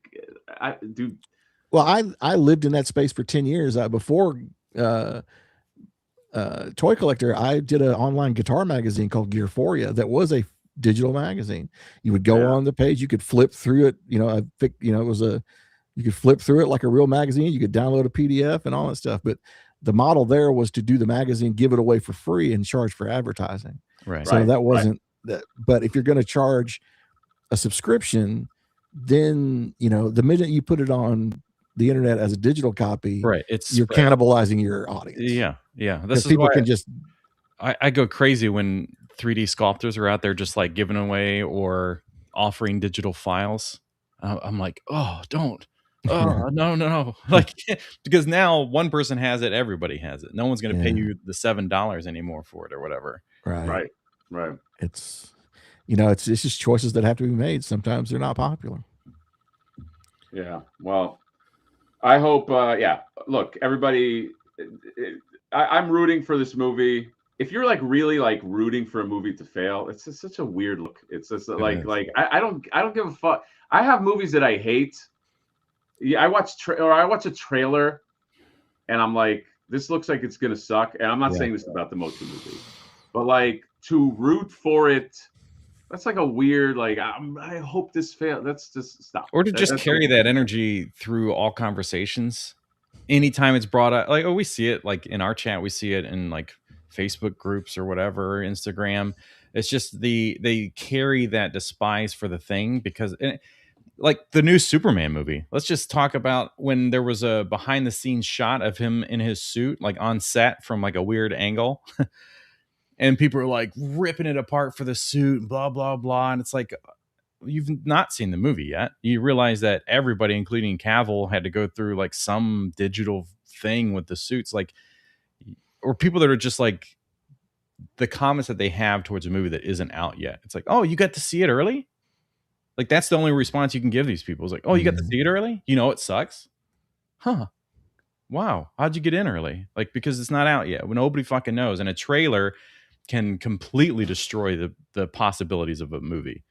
Speaker 3: Well, I lived in that space for 10 years. Before Toy Collector, I did an online guitar magazine called Gearphoria that was a digital magazine. You would go on the page, you could flip through it. You could flip through it like a real magazine. You could download a PDF and all that stuff. But the model there was to do the magazine, give it away for free, and charge for advertising.
Speaker 1: Right.
Speaker 3: So that wasn't that. But if you're going to charge a subscription, then the minute you put it on the internet as a digital copy,
Speaker 1: right,
Speaker 3: you're cannibalizing your audience.
Speaker 1: Yeah. This is
Speaker 3: people
Speaker 1: why
Speaker 3: can just.
Speaker 1: I go crazy when 3D sculptors are out there just like giving away or offering digital files. I'm like, oh, don't. Oh, no. Like, because now one person has it, everybody has it. No one's going to pay you the $7 anymore for it or whatever.
Speaker 2: Right.
Speaker 3: It's it's just choices that have to be made. Sometimes they're not popular.
Speaker 2: Yeah. Well, I hope. Look, everybody. I'm rooting for this movie. If you're like really like rooting for a movie to fail, it's just such a weird look. It's just I don't give a fuck. I have movies that I hate. Yeah, I watch a trailer, and I'm like, this looks like it's gonna suck. And I'm not saying this about the motion movie, but like to root for it, that's like a weird like. I hope this fails. That's just stop.
Speaker 1: Or to just carry that energy through all conversations. Anytime it's brought up, like, we see it like in our chat, we see it in like Facebook groups or whatever, Instagram. It's just they carry that despise for the thing because. Like the new Superman movie. Let's just talk about when there was a behind the scenes shot of him in his suit, like on set from like a weird angle. And people are like ripping it apart for the suit, blah, blah, blah. And it's like, you've not seen the movie yet. You realize that everybody, including Cavill, had to go through like some digital thing with the suits. Like, or people that are just like the comments that they have towards a movie that isn't out yet. It's like, oh, you got to see it early? Like, that's the only response you can give these people. It's like, oh, you got to see it early? It sucks? Huh. Wow. How'd you get in early? Like, because it's not out yet. When nobody fucking knows. And a trailer can completely destroy the possibilities of a movie.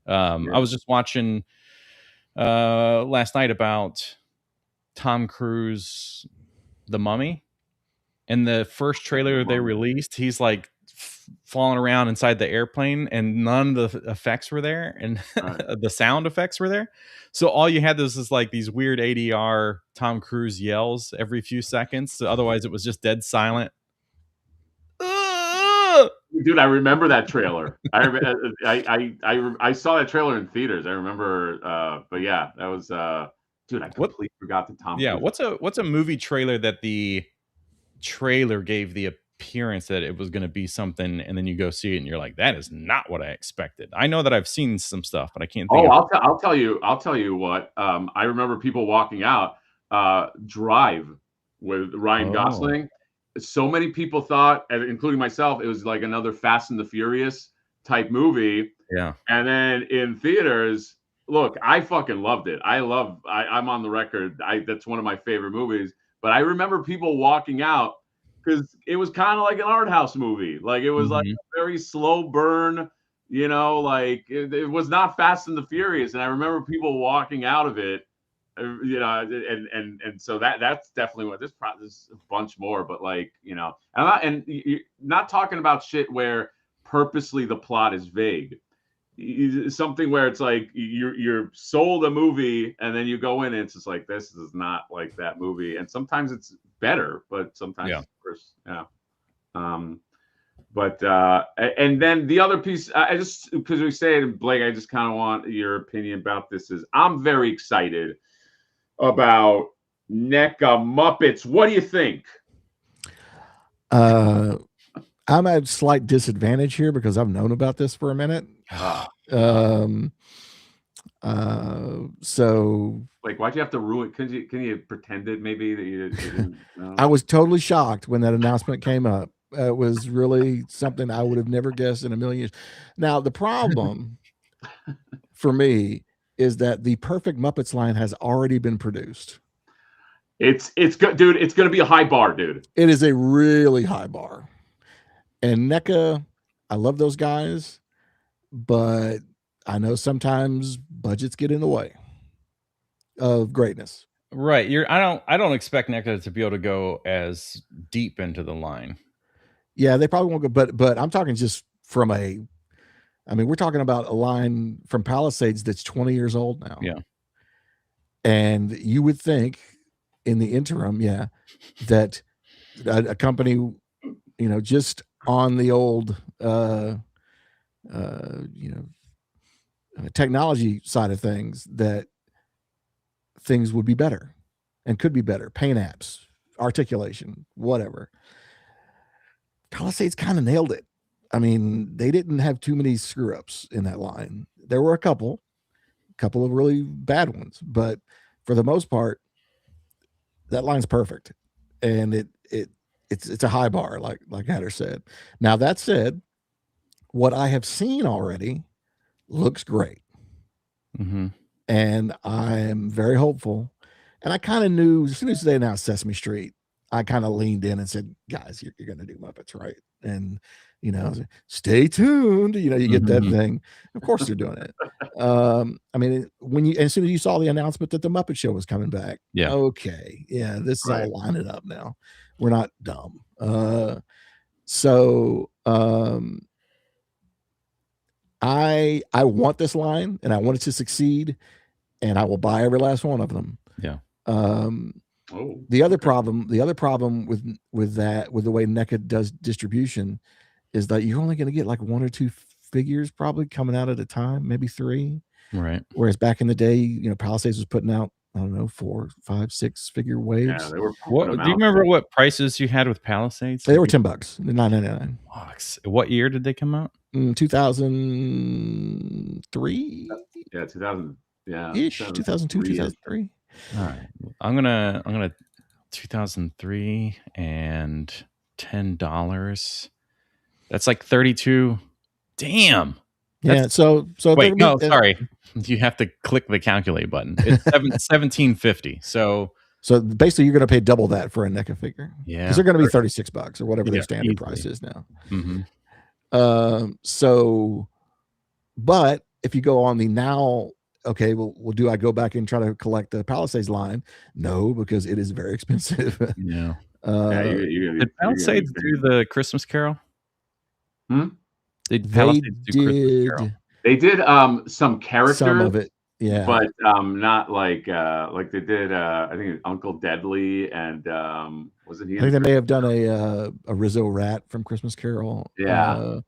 Speaker 1: I was just watching last night about Tom Cruise, The Mummy. And the first trailer they released, he's like falling around inside the airplane, and none of the effects were there, and the sound effects were there. So all you had is like these weird ADR Tom Cruise yells every few seconds. So otherwise, it was just dead silent.
Speaker 2: Dude, I remember that trailer. I saw that trailer in theaters. I remember, but yeah, that was dude. I completely forgot the Tom.
Speaker 1: Yeah, Cruise. What's a movie trailer that the trailer gave the appearance that it was going to be something, and then you go see it and you're like, that is not what I expected. I know that I've seen some stuff, but I can't think
Speaker 2: I'll tell you what. I remember people walking out Drive with Ryan Gosling. So many people thought, including myself, it was like another Fast and the Furious type movie.
Speaker 1: Yeah.
Speaker 2: And then in theaters, look, I fucking loved it. I'm on the record. That's one of my favorite movies. But I remember people walking out because it was kind of like an art house movie. Like it was like a very slow burn, like it was not Fast and the Furious. And I remember people walking out of it, and so that's definitely what there's a bunch more, but like, you're not talking about shit where purposely the plot is vague. Something where it's like you're sold a movie and then you go in and it's just like, this is not like that movie. And sometimes it's better, but sometimes it's worse. But and then the other piece, I just, because we say it, Blake, I just kind of want your opinion about this. Is I'm very excited about NECA Muppets. What do you think?
Speaker 3: I'm at a slight disadvantage here because I've known about this for a minute. So
Speaker 2: like, why'd you have to ruin? Can you pretended maybe that you didn't know?
Speaker 3: I was totally shocked when that announcement came up. It was really something I would have never guessed in a million years. Now, the problem for me is that the perfect Muppets line has already been produced.
Speaker 2: It's good, dude. It's going to be a high bar, dude.
Speaker 3: It is a really high bar. And NECA, I love those guys, but I know sometimes budgets get in the way of greatness.
Speaker 1: Right. I don't expect NECA to be able to go as deep into the line.
Speaker 3: Yeah, they probably won't go, but I'm talking just from we're talking about a line from Palisades that's 20 years old now.
Speaker 1: Yeah.
Speaker 3: And you would think in the interim, that a company, just on the old technology side of things, that things would be better and could be better. Paint apps, articulation, whatever. Palisades kind of nailed it. I mean, they didn't have too many screw ups in that line. There were a couple of really bad ones, but for the most part, that line's perfect. And it's a high bar, like Hatter said. Now, that said, what I have seen already looks great.
Speaker 1: Mm-hmm.
Speaker 3: And I am very hopeful. And I kind of knew as soon as they announced Sesame Street, I kind of leaned in and said, guys, you're going to do Muppets, right? And, stay tuned. You get that thing. Of course they're doing it. As soon as you saw the announcement that the Muppet Show was coming back, okay, this is all lining up now. We're not dumb. I want this line and I want it to succeed, and I will buy every last one of them.
Speaker 1: Yeah.
Speaker 3: The other problem with the way NECA does distribution is that you're only going to get like 1 or 2 figures probably coming out at a time, maybe 3.
Speaker 1: Right.
Speaker 3: Whereas back in the day, Palisades was putting out, I don't know, 4, 5, 6 figure waves.
Speaker 2: Yeah, they were.
Speaker 1: Do you remember what prices you had with Palisades?
Speaker 3: They were $10, $9.99.
Speaker 1: What year did they come out?
Speaker 3: 2003.
Speaker 2: Yeah, 2000. Yeah,
Speaker 3: ish, 2002, 2003.
Speaker 1: All right, I'm gonna 2003 and $10. That's like 32. Damn.
Speaker 3: Yeah. So
Speaker 1: wait, no, sorry. You have to click the calculate button. It's $17.50. So
Speaker 3: basically, you're going to pay double that for a NECA figure.
Speaker 1: Yeah,
Speaker 3: because they're going to be $36 or whatever their standard price is now.
Speaker 1: Mm-hmm.
Speaker 3: But if you go on the now, okay, well, do I go back and try to collect the Palisades line? No, because it is very expensive.
Speaker 1: Yeah.
Speaker 2: Did
Speaker 1: Palisades do the Christmas Carol?
Speaker 3: Did Palisades do Christmas Carol?
Speaker 2: They did some characters,
Speaker 3: some of it, yeah,
Speaker 2: but not like they did. I think Uncle Deadly and wasn't he?
Speaker 3: I think they may have done a Rizzo Rat from Christmas Carol.
Speaker 2: Yeah,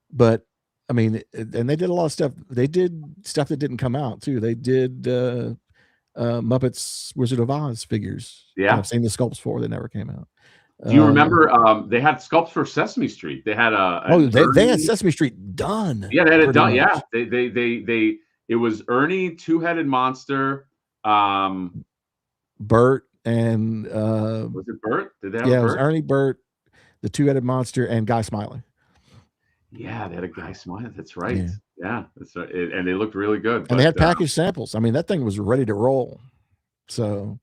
Speaker 3: but I mean, and they did a lot of stuff. They did stuff that didn't come out too. They did Muppets Wizard of Oz figures.
Speaker 2: Yeah,
Speaker 3: I've seen the sculpts for. They never came out.
Speaker 2: Do you remember they had sculpts for Sesame Street? They had
Speaker 3: they had Sesame Street done.
Speaker 2: Yeah, they had it done. Much. Yeah, it was Ernie, Two-Headed Monster,
Speaker 3: Bert, and
Speaker 2: was it Bert? Did they have
Speaker 3: Bert?
Speaker 2: It
Speaker 3: was Ernie, Bert, the Two-Headed Monster, and Guy Smiley.
Speaker 2: Yeah, they had a Guy Smiley. That's right. Yeah, that's right. And they looked really good.
Speaker 3: And they had packaged samples. I mean, that thing was ready to roll. So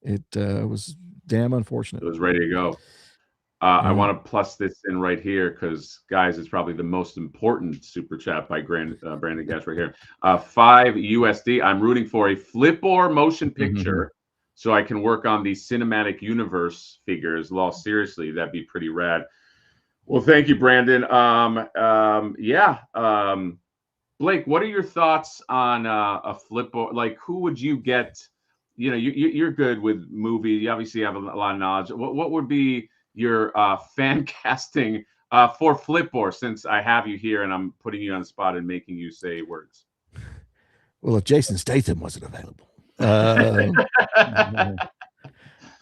Speaker 3: it was damn unfortunate.
Speaker 2: It was ready to go. I want to plus this in right here because, guys, it's probably the most important super chat by Brandon Gash right here. 5 USD. I'm rooting for a Flipboard motion picture so I can work on the cinematic universe figures. Well, seriously, that'd be pretty rad. Well, thank you, Brandon. Blake, what are your thoughts on a Flipboard? Like, who would you get? You're good with movies. You obviously have a lot of knowledge. What would be your fan casting for Flipboard, since I have you here and I'm putting you on the spot and making you say words?
Speaker 3: Well, if Jason Statham wasn't available.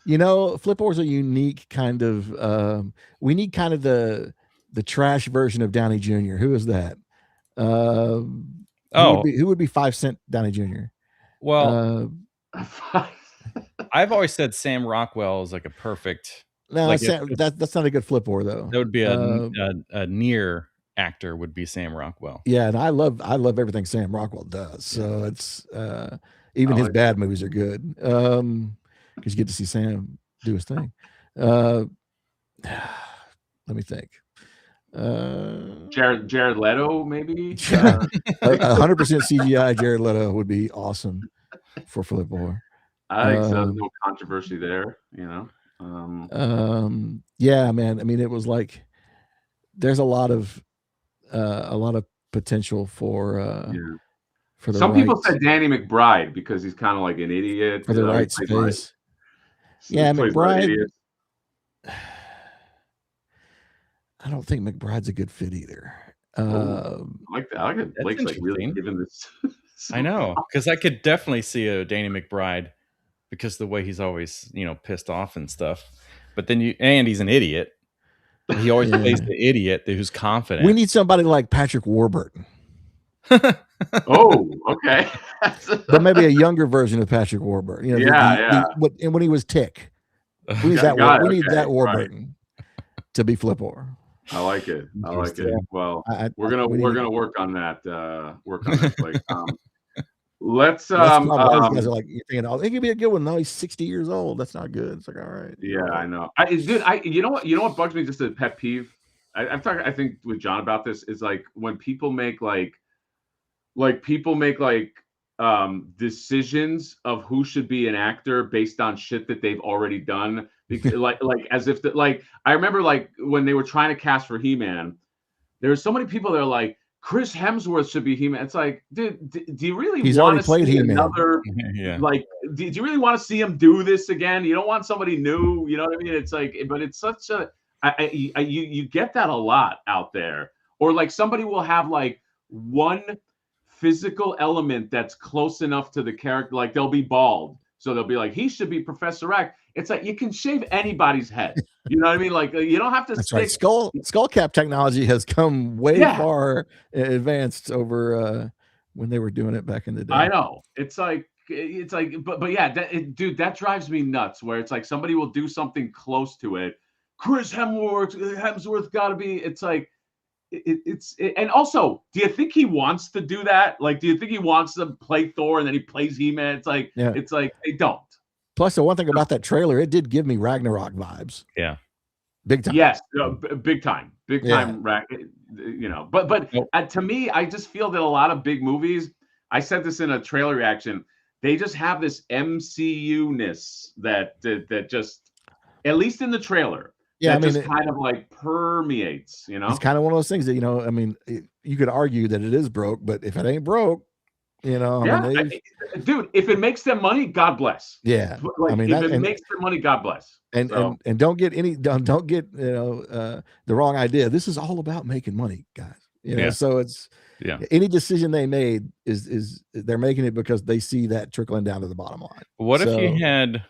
Speaker 3: You know, Flip War's a unique kind of. We need kind of the trash version of Downey Jr. Who is that? Who would be 5 Cent Downey Jr.?
Speaker 1: Well, I've always said Sam Rockwell is like a perfect.
Speaker 3: No,
Speaker 1: like
Speaker 3: that's not a good Flip War though.
Speaker 1: That would be a near actor would be Sam Rockwell.
Speaker 3: Yeah, and I love everything Sam Rockwell does. So it's even his bad movies are good. Because you get to see Sam do his thing. Let me think.
Speaker 2: Jared Leto, maybe.
Speaker 3: 100% CGI Jared Leto would be awesome for Flip War.
Speaker 2: I think so. No controversy there, you know.
Speaker 3: Yeah, man. I mean, it was like there's a lot of potential for the
Speaker 2: some people said Danny McBride because he's kind of like an idiot
Speaker 3: for the right space. Yeah, McBride. I don't think McBride's a good fit either.
Speaker 2: I like that. I like it. Blake's like really giving this.
Speaker 1: I know, because I could definitely see a Danny McBride because the way he's always, pissed off and stuff. But then he's an idiot. He always plays the idiot who's confident.
Speaker 3: We need somebody like Patrick Warburton.
Speaker 2: Oh, okay.
Speaker 3: But maybe a younger version of Patrick Warburton. And when he was Tick. We need that Warburton to be Flip War.
Speaker 2: I like it. Well, we're gonna work on that. Like, let's.
Speaker 3: Guys are like, you're thinking, oh, it could be a good one. No, he's 60 years old. That's not good. It's like, all right.
Speaker 2: Yeah, I know. You know what bugs me? Just a pet peeve. I've talked, I think, with John about this is like when people make decisions of who should be an actor based on shit that they've already done. like as if I remember like when they were trying to cast for He-Man, there were so many people that are like, Chris Hemsworth should be He-Man. It's like, dude, do you really want to see another? Like, do you really want to see him do this again? You don't want somebody new. You know what I mean? It's like, but it's such a you get that a lot out there, or like somebody will have like one physical element that's close enough to the character, like they'll be bald, so they'll be like, he should be Professor X. It's like you can shave anybody's head. You know what I mean? Like you don't have to.
Speaker 3: That's right. Skull cap technology has come way far advanced over when they were doing it back in the day.
Speaker 2: I know. It's like, but yeah, dude, that drives me nuts. Where it's like somebody will do something close to it. Chris Hemsworth got to be. It's like. And also, do you think he wants to do that? Like, do you think he wants to play Thor and then he plays He-Man? It's like, It's like they don't.
Speaker 3: Plus, the one thing about that trailer, it did give me Ragnarok vibes.
Speaker 1: Yeah,
Speaker 3: big time.
Speaker 2: Yes, big time. But to me, I just feel that a lot of big movies. I said this in a trailer reaction. They just have this MCU-ness that just, at least in the trailer. Yeah, just kind of like permeates, It's
Speaker 3: kind of one of those things that, I mean, you could argue that it is broke, but if it ain't broke,
Speaker 2: dude, if it makes them money, God bless.
Speaker 3: Yeah,
Speaker 2: like, if it makes them money, God bless.
Speaker 3: And don't get the wrong idea. This is all about making money, guys. So it's any decision they made is they're making it because they see that trickling down to the bottom line.
Speaker 1: What if you had?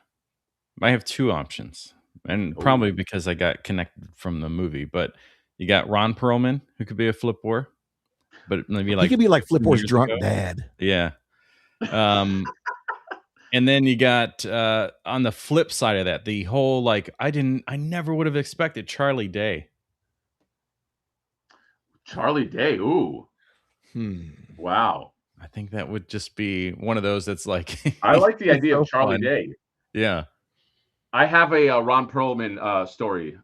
Speaker 1: I have two options. And probably because I got connected from the movie, but you got Ron Perlman, who could be a Flip War, but maybe like
Speaker 3: he could be like Flip War's drunk dad.
Speaker 1: Yeah. And then you got on the flip side of that, the whole like I never would have expected Charlie Day.
Speaker 2: Charlie Day, ooh, wow.
Speaker 1: I think that would just be one of those that's like
Speaker 2: I like the idea of Charlie Day.
Speaker 1: Yeah.
Speaker 2: I have a Ron Perlman story.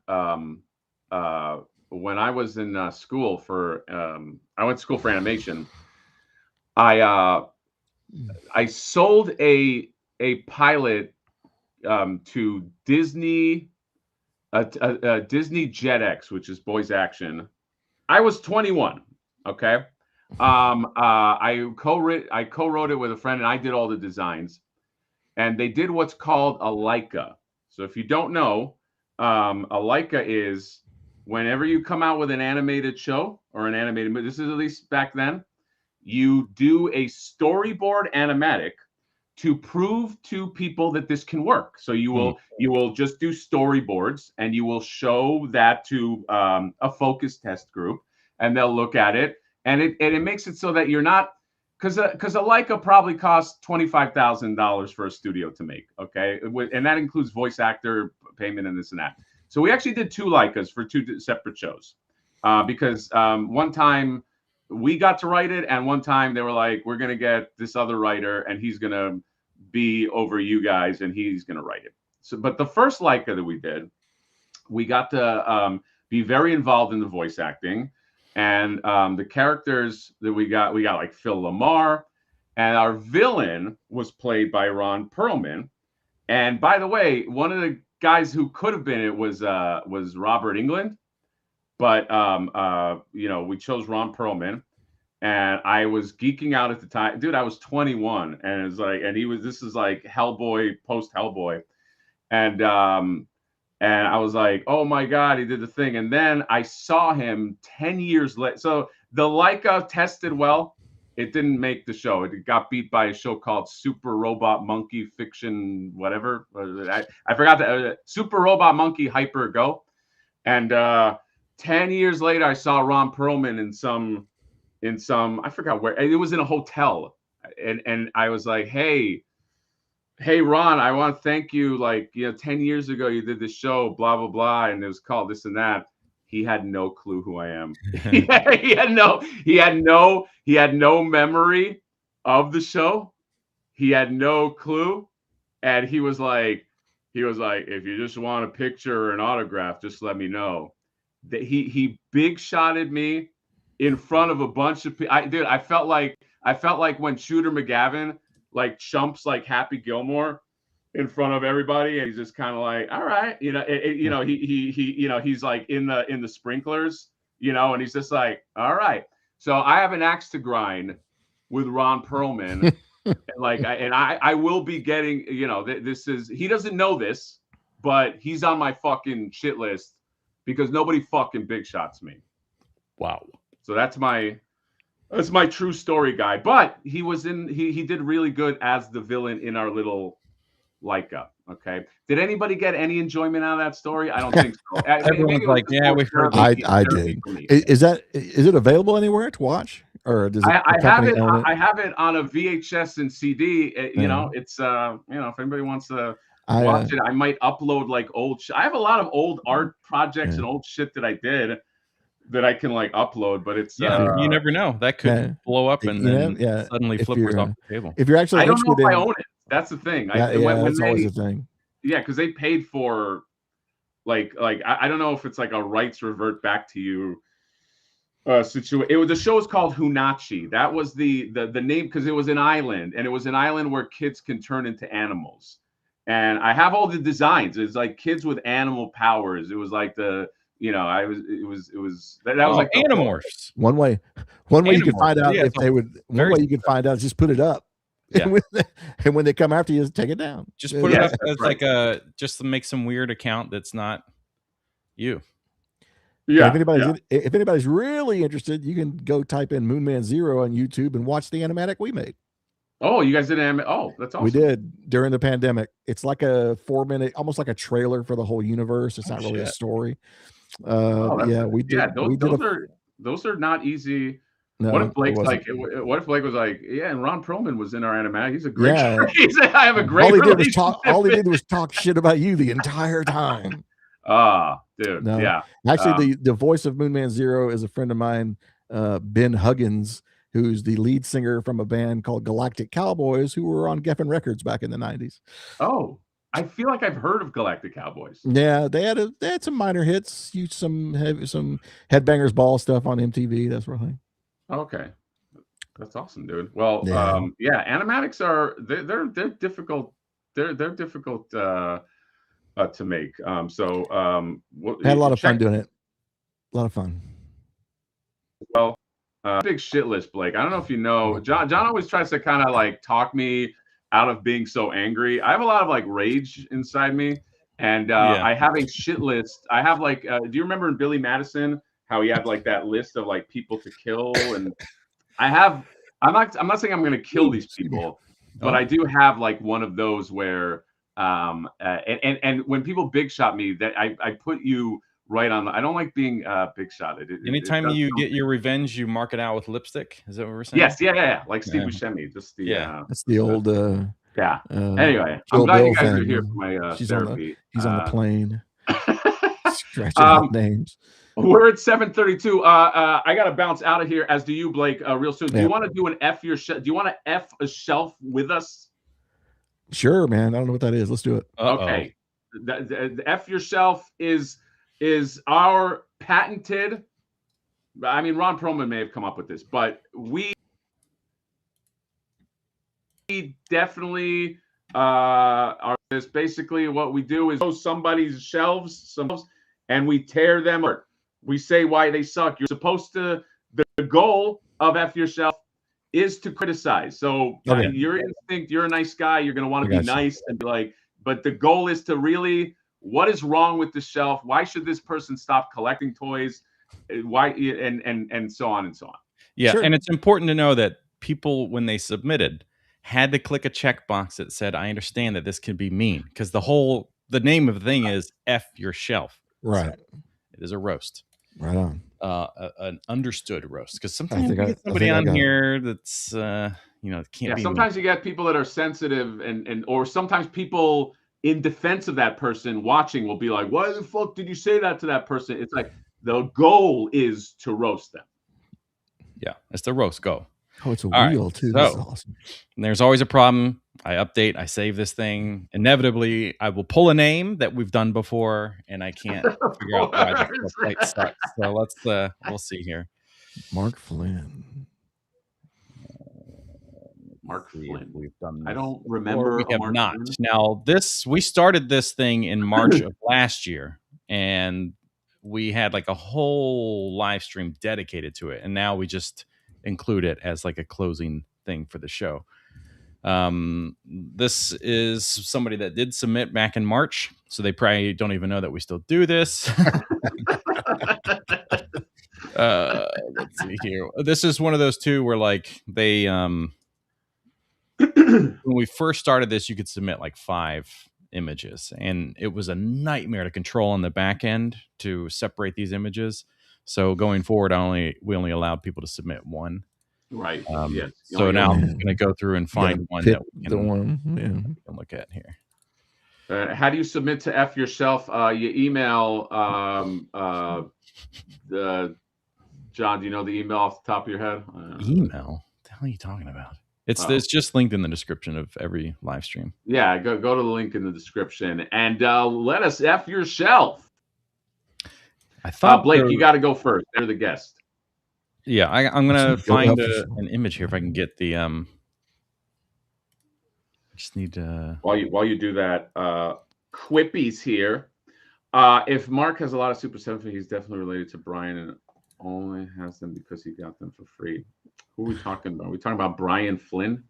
Speaker 2: When I was in school for, I went to school for animation. I sold a pilot to Disney, Disney JetX, which is Boys Action. I was 21. Okay, I co-wrote it with a friend, and I did all the designs. And they did what's called a Leica. So if you don't know, a Leica is whenever you come out with an animated show or an animated movie, this is at least back then, you do a storyboard animatic to prove to people that this can work. So you will just do storyboards, and you will show that to a focus test group, and they'll look at it, and it makes it so that you're not, because a Leica probably costs $25,000 for a studio to make, okay, and that includes voice actor payment and this and that. So we actually did 2 Leicas for 2 separate shows, because one time we got to write it, and one time they were like, we're gonna get this other writer, and he's gonna be over you guys, and he's gonna write it. So, but the first Leica that we did, we got to be very involved in the voice acting, and the characters that we got like Phil Lamar, and our villain was played by Ron Perlman. And by the way, one of the guys who could have been it was Robert Englund, but we chose Ron Perlman. And I was geeking out at the time, dude. I was 21, and it's like, and this is like Hellboy, post Hellboy, and I was like, oh my God, he did the thing. And then I saw him 10 years later. So the Leica tested well. It didn't make the show. It got beat by a show called Super Robot Monkey Fiction, whatever. I forgot that. Super Robot Monkey Hyper Go. And 10 years later, I saw Ron Perlman in some, I forgot where. It was in a hotel. And I was like, hey, Ron, I want to thank you. Like, 10 years ago, you did this show, blah, blah, blah. And it was called this and that. He had no clue who I am. he had no memory of the show. He had no clue. And he was like, if you just want a picture or an autograph, just let me know. That he big shotted me in front of a bunch of people. I felt like when Shooter McGavin like chumps like Happy Gilmore in front of everybody, and he's just kind of like, all right, he's like in the sprinklers, and he's just like, all right. So I have an axe to grind with Ron Perlman. I will be getting, this is, he doesn't know this, but he's on my fucking shit list because nobody fucking big shots me.
Speaker 1: Wow.
Speaker 2: So that's my true story guy. But he did really good as the villain in our little Leica. Okay. Did anybody get any enjoyment out of that story? I don't think so.
Speaker 1: Everyone's like, yeah, we've heard.
Speaker 3: I did. Is it available anywhere to watch, or does it?
Speaker 2: I have it on a VHS and CD. It's if anybody wants to watch it, I might upload like old. I have a lot of old art projects and old shit that I did that I can like upload, but it's
Speaker 1: you never know, that could blow up and then suddenly flippers off the table.
Speaker 3: If you're actually,
Speaker 2: I don't know if I own it. That's the thing.
Speaker 3: That's always the thing.
Speaker 2: Yeah, because they paid for like I don't know if it's like a rights revert back to you situation. The show is called Hunachi. That was the name because it was an island, and it was an island where kids can turn into animals. And I have all the designs. It's like kids with animal powers. It was like that was like
Speaker 1: Animorphs.
Speaker 3: One way you could find out if they would. One way you could find out is just put it up. Yeah. And when they come after you, take it down.
Speaker 1: Just put it up as just to make some weird account that's not you.
Speaker 3: Yeah. If anybody's really interested, you can go type in Moonman Zero on YouTube and watch the animatic we made.
Speaker 2: Oh, you guys did Oh, that's awesome.
Speaker 3: We did during the pandemic. It's like a 4-minute, almost like a trailer for the whole universe. It's not really a story. We did.
Speaker 2: Yeah, those are not easy. No, what if Blake was like, yeah, and Ron Perlman was in our animatic. He's a great. Yeah. I have a great.
Speaker 3: All he did was talk shit about you the entire time.
Speaker 2: Dude.
Speaker 3: No.
Speaker 2: Yeah.
Speaker 3: Actually, the voice of Moonman Zero is a friend of mine, Ben Huggins, who's the lead singer from a band called Galactic Cowboys, who were on Geffen Records back in the 90s.
Speaker 2: Oh, I feel like I've heard of Galactic Cowboys.
Speaker 3: Yeah, they had some minor hits, used some Headbangers Ball stuff on MTV, that sort of thing.
Speaker 2: Okay, that's awesome, dude. Well, animatics they're difficult. They're difficult to make.
Speaker 3: Had a lot of fun doing it. A lot of fun.
Speaker 2: Well, big shit list, Blake. I don't know if you know, John always tries to kind of like talk me out of being so angry. I have a lot of like rage inside me, and I have a shit list. I have like, do you remember in Billy Madison how he had like that list of like people to kill? And I'm not saying I'm going to kill these people, but I do have like one of those where and when people big shot me, that I put you right on. I don't like being big shotted.
Speaker 1: Anytime you get your revenge, you mark it out with lipstick. Is that what we're saying?
Speaker 2: Yes, yeah. Like Steve Buscemi, just the
Speaker 3: that's the old
Speaker 2: yeah. Anyway,
Speaker 3: Kill
Speaker 2: I'm glad
Speaker 3: Bill
Speaker 2: you guys
Speaker 3: thing.
Speaker 2: are here for my therapy.
Speaker 3: He's on the plane. Scratching out names.
Speaker 2: We're at 7:32. I gotta bounce out of here, as do you, Blake, real soon. Do you want to do an F your do you want to F a shelf with us?
Speaker 3: Sure, man. I don't know what that is. Let's do it.
Speaker 2: Okay. The F your shelf is our patented. I mean, Ron Perlman may have come up with this, but we definitely are this. Basically, what we do is go somebody's shelves, and we tear them apart. We say why they suck. You're supposed to. The goal of F your shelf is to criticize. So your instinct, you're a nice guy. You're going to want to be nice and be like, but the goal is to really, what is wrong with the shelf? Why should this person stop collecting toys? Why and so on and so on.
Speaker 1: Yeah, and it's important to know that people, when they submitted, had to click a checkbox that said, "I understand that this can be mean," because the name of the thing is F your shelf.
Speaker 3: Right.
Speaker 1: So it is a roast.
Speaker 3: Right on.
Speaker 1: An understood roast, because sometimes you get somebody on here that's can't be.
Speaker 2: Sometimes you get people that are sensitive, or sometimes people in defense of that person watching will be like, "Why the fuck did you say that to that person?" It's like the goal is to roast them.
Speaker 1: Yeah, it's the roast. Go.
Speaker 3: Oh, it's a wheel too. That's awesome.
Speaker 1: And there's always a problem. I update, I save this thing. Inevitably, I will pull a name that we've done before, and I can't figure out why the site sucks. So let's we'll see here.
Speaker 3: Mark Flynn.
Speaker 2: Mark Flynn.
Speaker 1: We've done.
Speaker 2: I don't remember.
Speaker 1: We have not. Flynn. Now we started this thing in March of last year, and we had like a whole live stream dedicated to it, and now we just include it as like a closing thing for the show. This is somebody that did submit back in March, so they probably don't even know that we still do this. Let's see here. This is one of those two where like they when we first started this, you could submit like 5 images, and it was a nightmare to control on the back end to separate these images. So going forward, we only allowed people to submit 1.
Speaker 2: Right. Yes.
Speaker 1: So now I'm going to go through and find one that we can look at here.
Speaker 2: How do you submit to F yourself? You email John. Do you know the email off the top of your head?
Speaker 1: Email? What the hell are you talking about? It's just linked in the description of every live stream.
Speaker 2: Yeah, go to the link in the description and let us F yourself.
Speaker 1: I thought
Speaker 2: Blake, you got to go first. They're the guest.
Speaker 1: Yeah, I'm gonna find an image here if I can get the. I just need to.
Speaker 2: While you do that, Quippy's here. If Mark has a lot of Super 7, he's definitely related to Brian and only has them because he got them for free. Who are we talking about? Are we talking about Brian Flynn?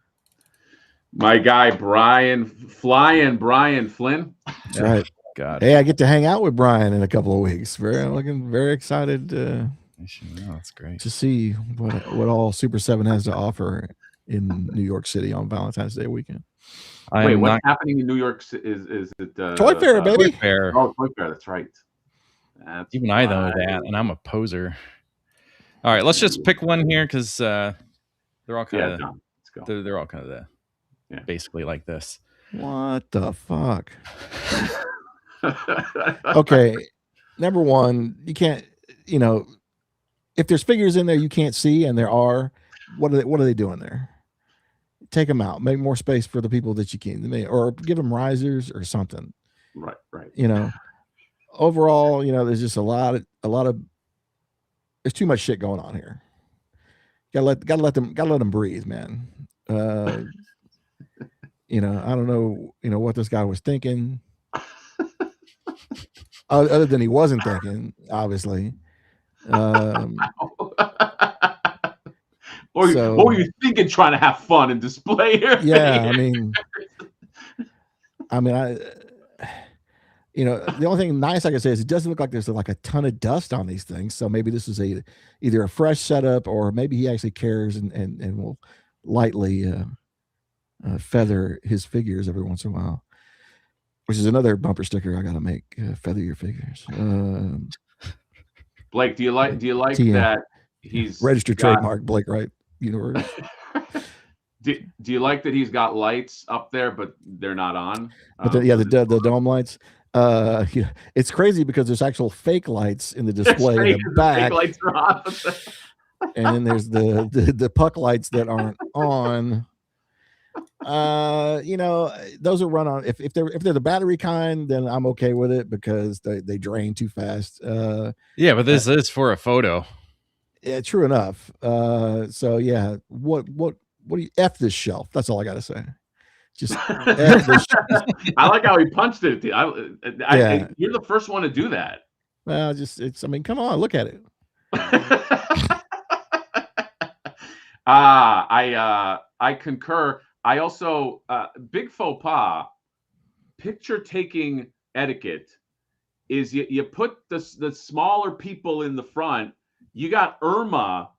Speaker 2: My guy, Brian Flynn.
Speaker 3: That's right.
Speaker 1: God.
Speaker 3: Hey, I get to hang out with Brian in a couple of weeks. Looking very excited.
Speaker 1: That's great
Speaker 3: to see what all Super 7 has to offer in New York City on Valentine's Day weekend.
Speaker 2: Wait, what's happening in New York? Is it
Speaker 3: Toy Fair, baby?
Speaker 1: Toy Fair.
Speaker 2: Oh, Toy Fair. That's right.
Speaker 1: Even I know that, and I'm a poser. All right, let's just pick one here because they're all kind of. They're all kind of basically like this.
Speaker 3: What the fuck? Okay, number one, you can't. If there's figures in there you can't see, and there are, what are they doing there? Take them out. Make more space for the people that you can, or give them risers or something.
Speaker 2: Right.
Speaker 3: Overall, there's just a lot of. There's too much shit going on here. Gotta let them breathe, man. I don't know, what this guy was thinking. Other than he wasn't thinking, obviously.
Speaker 2: What were you thinking? Trying to have fun and display here?
Speaker 3: Yeah, the only thing nice I can say is it doesn't look like there's like a ton of dust on these things. So maybe this is either a fresh setup, or maybe he actually cares and will lightly feather his figures every once in a while, which is another bumper sticker I got to make. Feather your figures.
Speaker 2: Blake, do you like
Speaker 3: TM.
Speaker 2: that he's
Speaker 3: registered
Speaker 2: got,
Speaker 3: trademark Blake Wright Universe?
Speaker 2: do you like that he's got lights up there, but they're not on?
Speaker 3: But the dome lights. Yeah, it's crazy because there's actual fake lights in the display in the back.
Speaker 2: Fake lights are on.
Speaker 3: And then there's the puck lights that aren't on. Those are run on. If they're the battery kind, then I'm okay with it because they drain too fast.
Speaker 1: Yeah, but this is for a photo.
Speaker 3: Yeah, true enough. So yeah, what do you F this shelf? That's all I gotta say. Just F this shelf.
Speaker 2: I like how he punched it. You're the first one to do that.
Speaker 3: Well, come on, look at it.
Speaker 2: I concur. I also big faux pas. Picture taking etiquette is you put the smaller people in the front. You got Irma.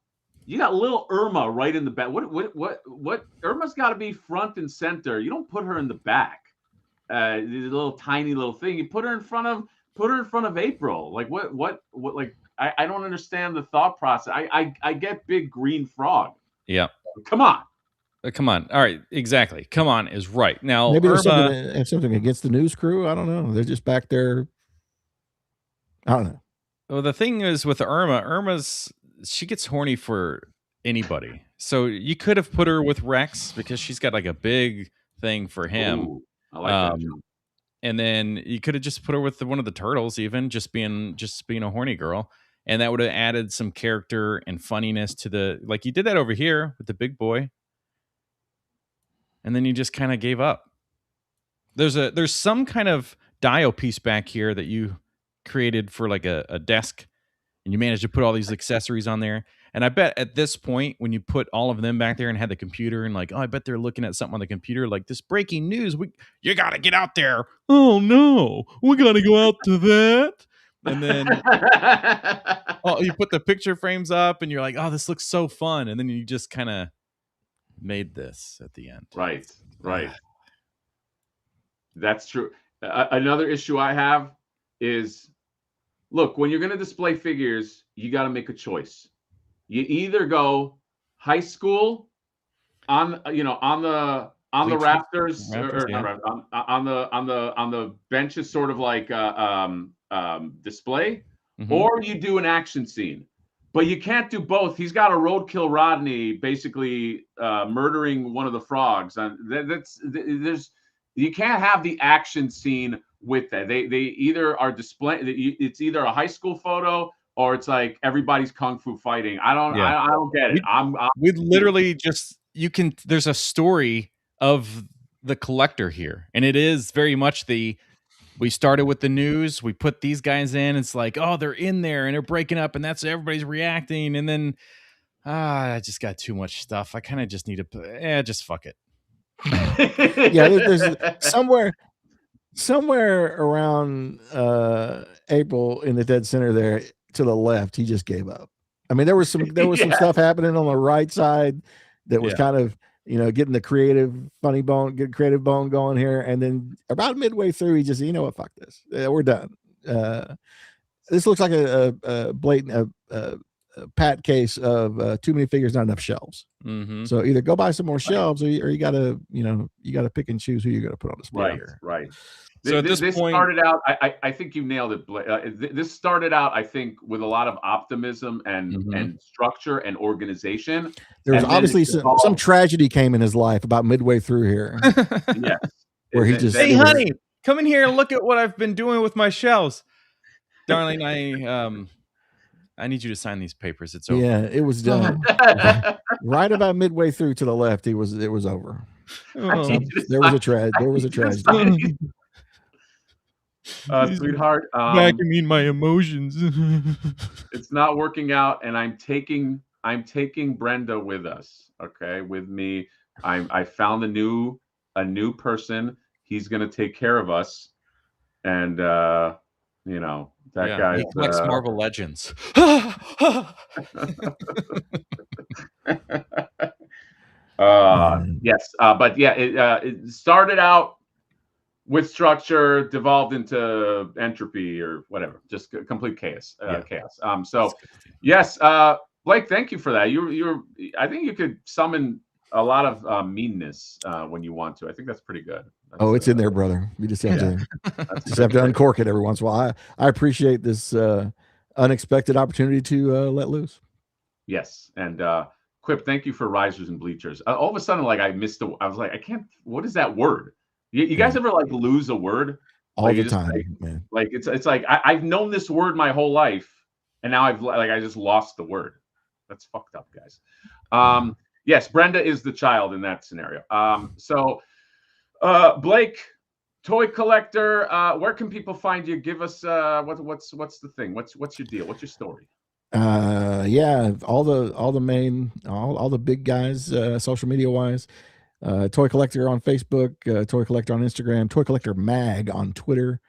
Speaker 2: You got little Irma right in the back. What Irma's got to be front and center. You don't put her in the back. The little tiny little thing. You put her in front of April. Like what like I don't understand the thought process. I get big green frog.
Speaker 1: Yeah.
Speaker 2: Come on.
Speaker 1: All right, exactly. Come on is right. Now
Speaker 3: maybe
Speaker 1: Irma,
Speaker 3: there's something against the news crew. I don't know. They're just back there. I don't know.
Speaker 1: Well, the thing is with she gets horny for anybody. So you could have put her with Rex because she's got like a big thing for him.
Speaker 2: Ooh, I like that.
Speaker 1: And then you could have just put her with one of the turtles, even just being a horny girl. And that would have added some character and funniness to like you did that over here with the big boy. And then you just kind of gave up. There's some kind of dial piece back here that you created for like a desk, and you managed to put all these accessories on there. And I bet at this point, when you put all of them back there and had the computer and like, oh, I bet they're looking at something on the computer like this breaking news. You got to get out there. Oh no, we got to go out to that. And then you put the picture frames up and you're like, oh, this looks so fun. And then you just kind of made this at the end.
Speaker 2: Right. That's true. Another issue I have is, look, when you're going to display figures, you got to make a choice. You either go high school on the rafters, on the benches, sort of like display, or you do an action scene. But you can't do both. He's got a roadkill Rodney basically murdering one of the frogs. And you can't have the action scene with that. They either are displaying. It's either a high school photo or it's like everybody's kung fu fighting. I don't get it.
Speaker 1: We literally there's a story of the collector here, and it is very much we started with the news. We put these guys in. It's like, oh, they're in there and they're breaking up, and that's everybody's reacting. And then, I just got too much stuff. I kind of just need to, just fuck it.
Speaker 3: Yeah, there's somewhere around April in the dead center there to the left. He just gave up. I mean, there was some stuff happening on the right side that was kind of, getting the creative bone going here. And then about midway through, he just, what, fuck this. We're done. This looks like a blatant pat case of too many figures, not enough shelves.
Speaker 1: Mm-hmm.
Speaker 3: So either go buy some more shelves, or you gotta pick and choose who you're gonna put on display here.
Speaker 2: Right.
Speaker 1: So at this point,
Speaker 2: started out. I think you nailed it. This started out, I think, with a lot of optimism and structure and organization.
Speaker 3: There was obviously some tragedy came in his life about midway through here.
Speaker 2: Yes,
Speaker 3: where he just,
Speaker 1: hey, honey, come in here and look at what I've been doing with my shelves, darling. I need you to sign these papers. It's over.
Speaker 3: Yeah, it was done. Right about midway through to the left, it was over.
Speaker 1: Oh.
Speaker 3: There was a tragedy.
Speaker 2: Sweetheart,
Speaker 1: back me in my emotions.
Speaker 2: It's not working out, and I'm taking Brenda with us. Okay, with me. I found a new person. He's gonna take care of us, and that guy.
Speaker 1: He collects Marvel Legends.
Speaker 2: Yes, but yeah, it started out with structure, devolved into entropy or whatever, just complete chaos. Chaos. So, yes, Blake, thank you for that. You're. I think you could summon a lot of meanness when you want to. I think that's pretty good.
Speaker 3: It's in there, brother. You just have to uncork it every once in a while. I appreciate this unexpected opportunity to let loose.
Speaker 2: Yes, and Quip, thank you for risers and bleachers. All of a sudden, like I missed I was like, I can't. What is that word? You guys ever like lose a word
Speaker 3: all the time, man?
Speaker 2: Like it's like I've known this word my whole life, and now I just lost the word. That's fucked up, guys. Yes, Brenda is the child in that scenario. So Blake, toy collector, where can people find you? Give us what's the thing? What's your deal? What's your story?
Speaker 3: All the big guys, social media wise. Toy Collector on Facebook, Toy Collector on Instagram, Toy Collector Mag on Twitter.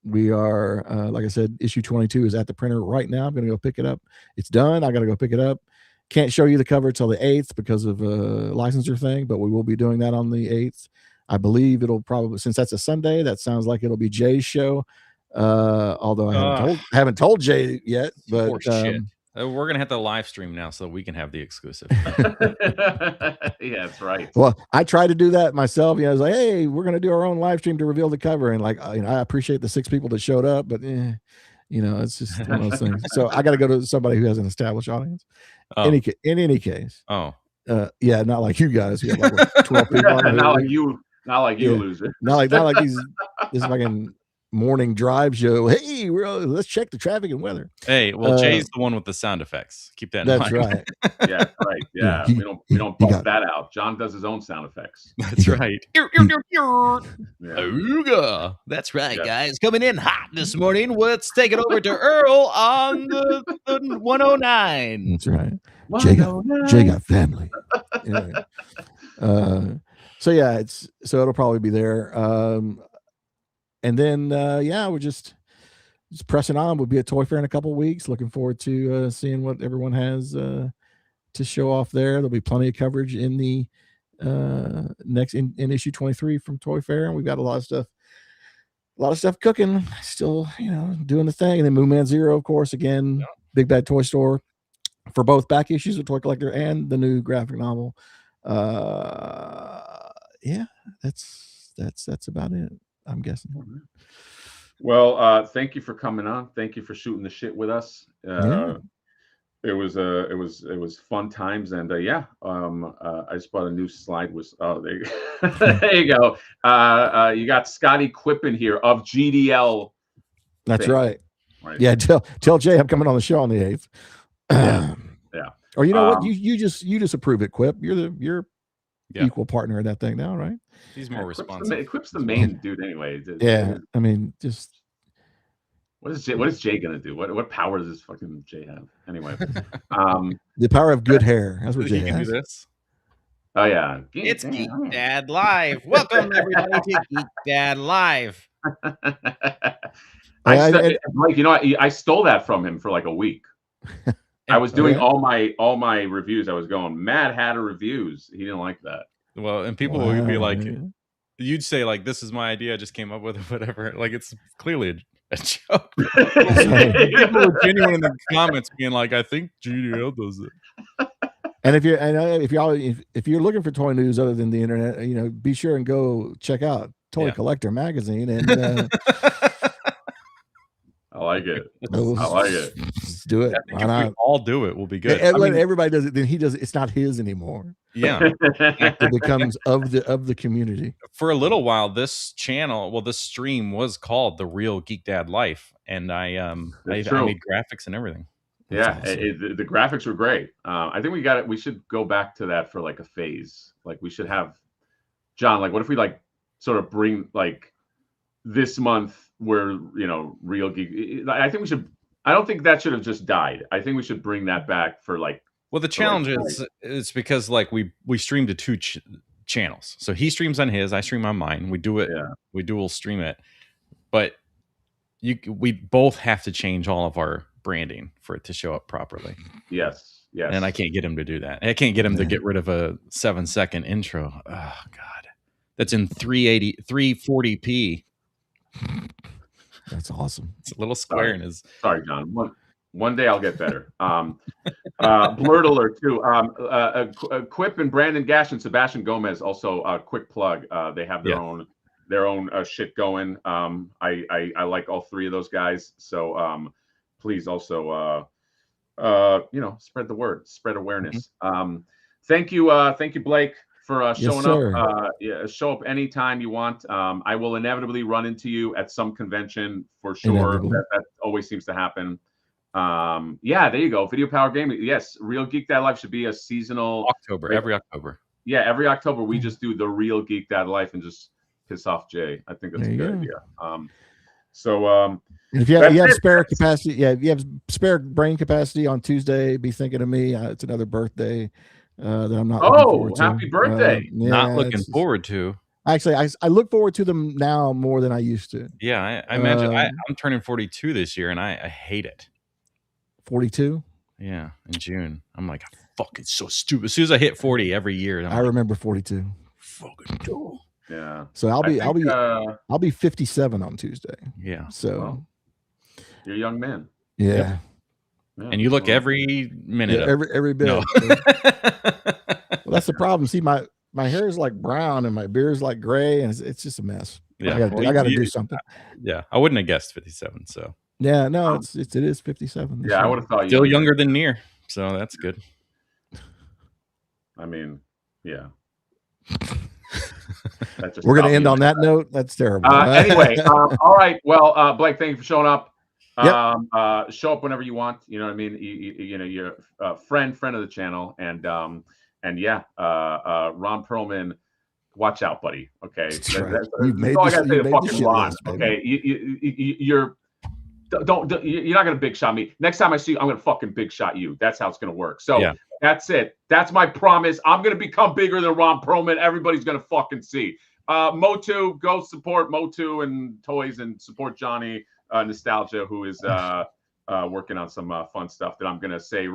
Speaker 3: We are, like I said, issue 22 is at the printer right now. I'm going to go pick it up. It's done. I got to go pick it up. Can't show you the cover till the 8th because of a licensure thing, but we will be doing that on the 8th. I believe it'll probably, since that's a Sunday, that sounds like it'll be Jay's show. Although I haven't told Jay yet, but
Speaker 1: we're gonna have to live stream now so we can have the exclusive.
Speaker 2: Yeah, that's right.
Speaker 3: Well, I tried to do that myself. I was like, hey, we're gonna do our own live stream to reveal the cover, and like, I appreciate the 6 people that showed up, but it's just one of those things. So I got to go to somebody who has an established audience. In any case. Yeah, not like you guys. You have like 12 people on
Speaker 2: not like you loser.
Speaker 3: Not like this fucking morning drive show. Hey, let's check the traffic and weather.
Speaker 1: Hey, well, Jay's the one with the sound effects. Keep that in mind.
Speaker 3: That's right.
Speaker 2: Yeah, right. Yeah, we don't bump that out. John does his own sound effects.
Speaker 1: That's right.
Speaker 5: Ooga. That's right, guys. Coming in hot this morning. Let's take it over to Earl on the 109.
Speaker 3: That's right. Jay got family. Anyway. So it'll probably be there. And then we're just pressing on. We'll be at Toy Fair in a couple of weeks. Looking forward to seeing what everyone has to show off there. There'll be plenty of coverage in the next in issue 23 from Toy Fair, and we've got a lot of stuff cooking. Still, doing the thing. And then Moon Man Zero, of course, again, Big Bad Toy Store for both back issues of Toy Collector and the new graphic novel. That's about it, I'm guessing.
Speaker 2: Well, thank you for coming on. Thank you for shooting the shit with us. It was fun times, and I just bought a new slide. There you go. You got Scotty Quippen here of GDL.
Speaker 3: That's right. Yeah, tell Jay I'm coming on the show on the 8th.
Speaker 2: Yeah.
Speaker 3: Or you know what? You just approve it, Quip. You're equal partner in that thing now, right?
Speaker 1: He's more responsive.
Speaker 2: Quip's the main dude anyway.
Speaker 3: I mean, just
Speaker 2: what is Jay gonna do? What power does this fucking Jay have? Anyway,
Speaker 3: the power of good hair. That's what Jay has.
Speaker 1: Do this.
Speaker 2: Oh yeah,
Speaker 5: it's Geek Dad Live. Welcome everybody to Geek Dad Live.
Speaker 2: I stole that from him for like a week. I was doing all my reviews. I was going Mad Hatter reviews. He didn't like that.
Speaker 1: Well, and people would be like, you'd say like, "This is my idea. I just came up with it." Whatever. Like it's clearly a joke. People were genuine in the comments, being like, "I think GDL does it."
Speaker 3: And if you're looking for toy news other than the internet, be sure and go check out Toy Collector magazine and.
Speaker 2: I like it.
Speaker 3: Let's do it.
Speaker 1: Why not? If we all do it, we'll be good.
Speaker 3: Everybody does it. Then he does it. It's not his anymore.
Speaker 1: Yeah,
Speaker 3: it becomes of the community.
Speaker 1: For a little while, this stream was called The Real Geek Dad Life, and I made graphics and everything.
Speaker 2: That's awesome. The graphics were great. I think we should go back to that for like a phase. Like we should have John. Like, what if we like sort of bring like this month? Where real geek. I think we should. I don't think that should have just died. I think we should bring that back for like.
Speaker 1: Well, the challenge is because like we stream to 2 channels. So he streams on his, I stream on mine. We do it. Yeah. We dual stream it, but we both have to change all of our branding for it to show up properly.
Speaker 2: Yes. Yes.
Speaker 1: And I can't get him to do that. I can't get him to get rid of a 7-second intro. Oh God, that's in 340p.
Speaker 3: That's awesome.
Speaker 1: It's a little square in his.
Speaker 2: Sorry, John. One day I'll get better. Blurred alert too. Quip and Brandon Gash and Sebastian Gomez also quick plug. They have their own shit going. I like all three of those guys. So please also spread the word, spread awareness. Thank you Blake for showing up. Show up anytime you want. I will inevitably run into you at some convention for sure. That always seems to happen. There you go. Video Power Gaming. Yes, Real Geek Dad Life should be a seasonal
Speaker 1: every October.
Speaker 2: Yeah, every October we just do the Real Geek Dad Life and just piss off Jay. I think that's a good idea.
Speaker 3: And if you have spare capacity, if you have spare brain capacity on Tuesday, be thinking of me. It's another birthday that I'm not.
Speaker 2: Oh, happy birthday!
Speaker 1: Not looking forward to.
Speaker 3: Actually, I look forward to them now more than I used to.
Speaker 1: Yeah, I imagine. I'm turning 42 this year, and I hate it.
Speaker 3: 42?
Speaker 1: Yeah, in June. I'm like, fucking so stupid. As soon as I hit 40 every year,
Speaker 3: I remember 42.
Speaker 1: Fucking cool.
Speaker 2: Yeah.
Speaker 3: So I'll be 57 on Tuesday.
Speaker 1: Yeah.
Speaker 3: So
Speaker 2: you're a young man.
Speaker 3: Yeah.
Speaker 1: And you look every minute.
Speaker 3: Every bit.
Speaker 1: No.
Speaker 3: Well, that's the problem. See, my hair is like brown and my beard is like gray, and it's just a mess.
Speaker 1: Yeah.
Speaker 3: I got to do something.
Speaker 1: Yeah. I wouldn't have guessed 57. So.
Speaker 3: Yeah, no, it is 57.
Speaker 2: Yeah, I would have thought
Speaker 1: still younger than Near, so that's good.
Speaker 2: I mean, yeah.
Speaker 3: We're gonna end on that note. That's terrible.
Speaker 2: Anyway, all right. Well, Blake, thank you for showing up. Show up whenever you want. You know what I mean? You're a friend of the channel, and Ron Perlman. Watch out, buddy. Okay, that's all I gotta say to fucking Ron. Okay, you're not gonna big shot me. Next time I see you, I'm gonna fucking big shot you. That's how it's gonna work. So that's it. That's my promise. I'm gonna become bigger than Ron Perlman. Everybody's gonna fucking see. Motu, go support Motu and toys and support Johnny Nostalgia, who is working on some fun stuff that I'm gonna say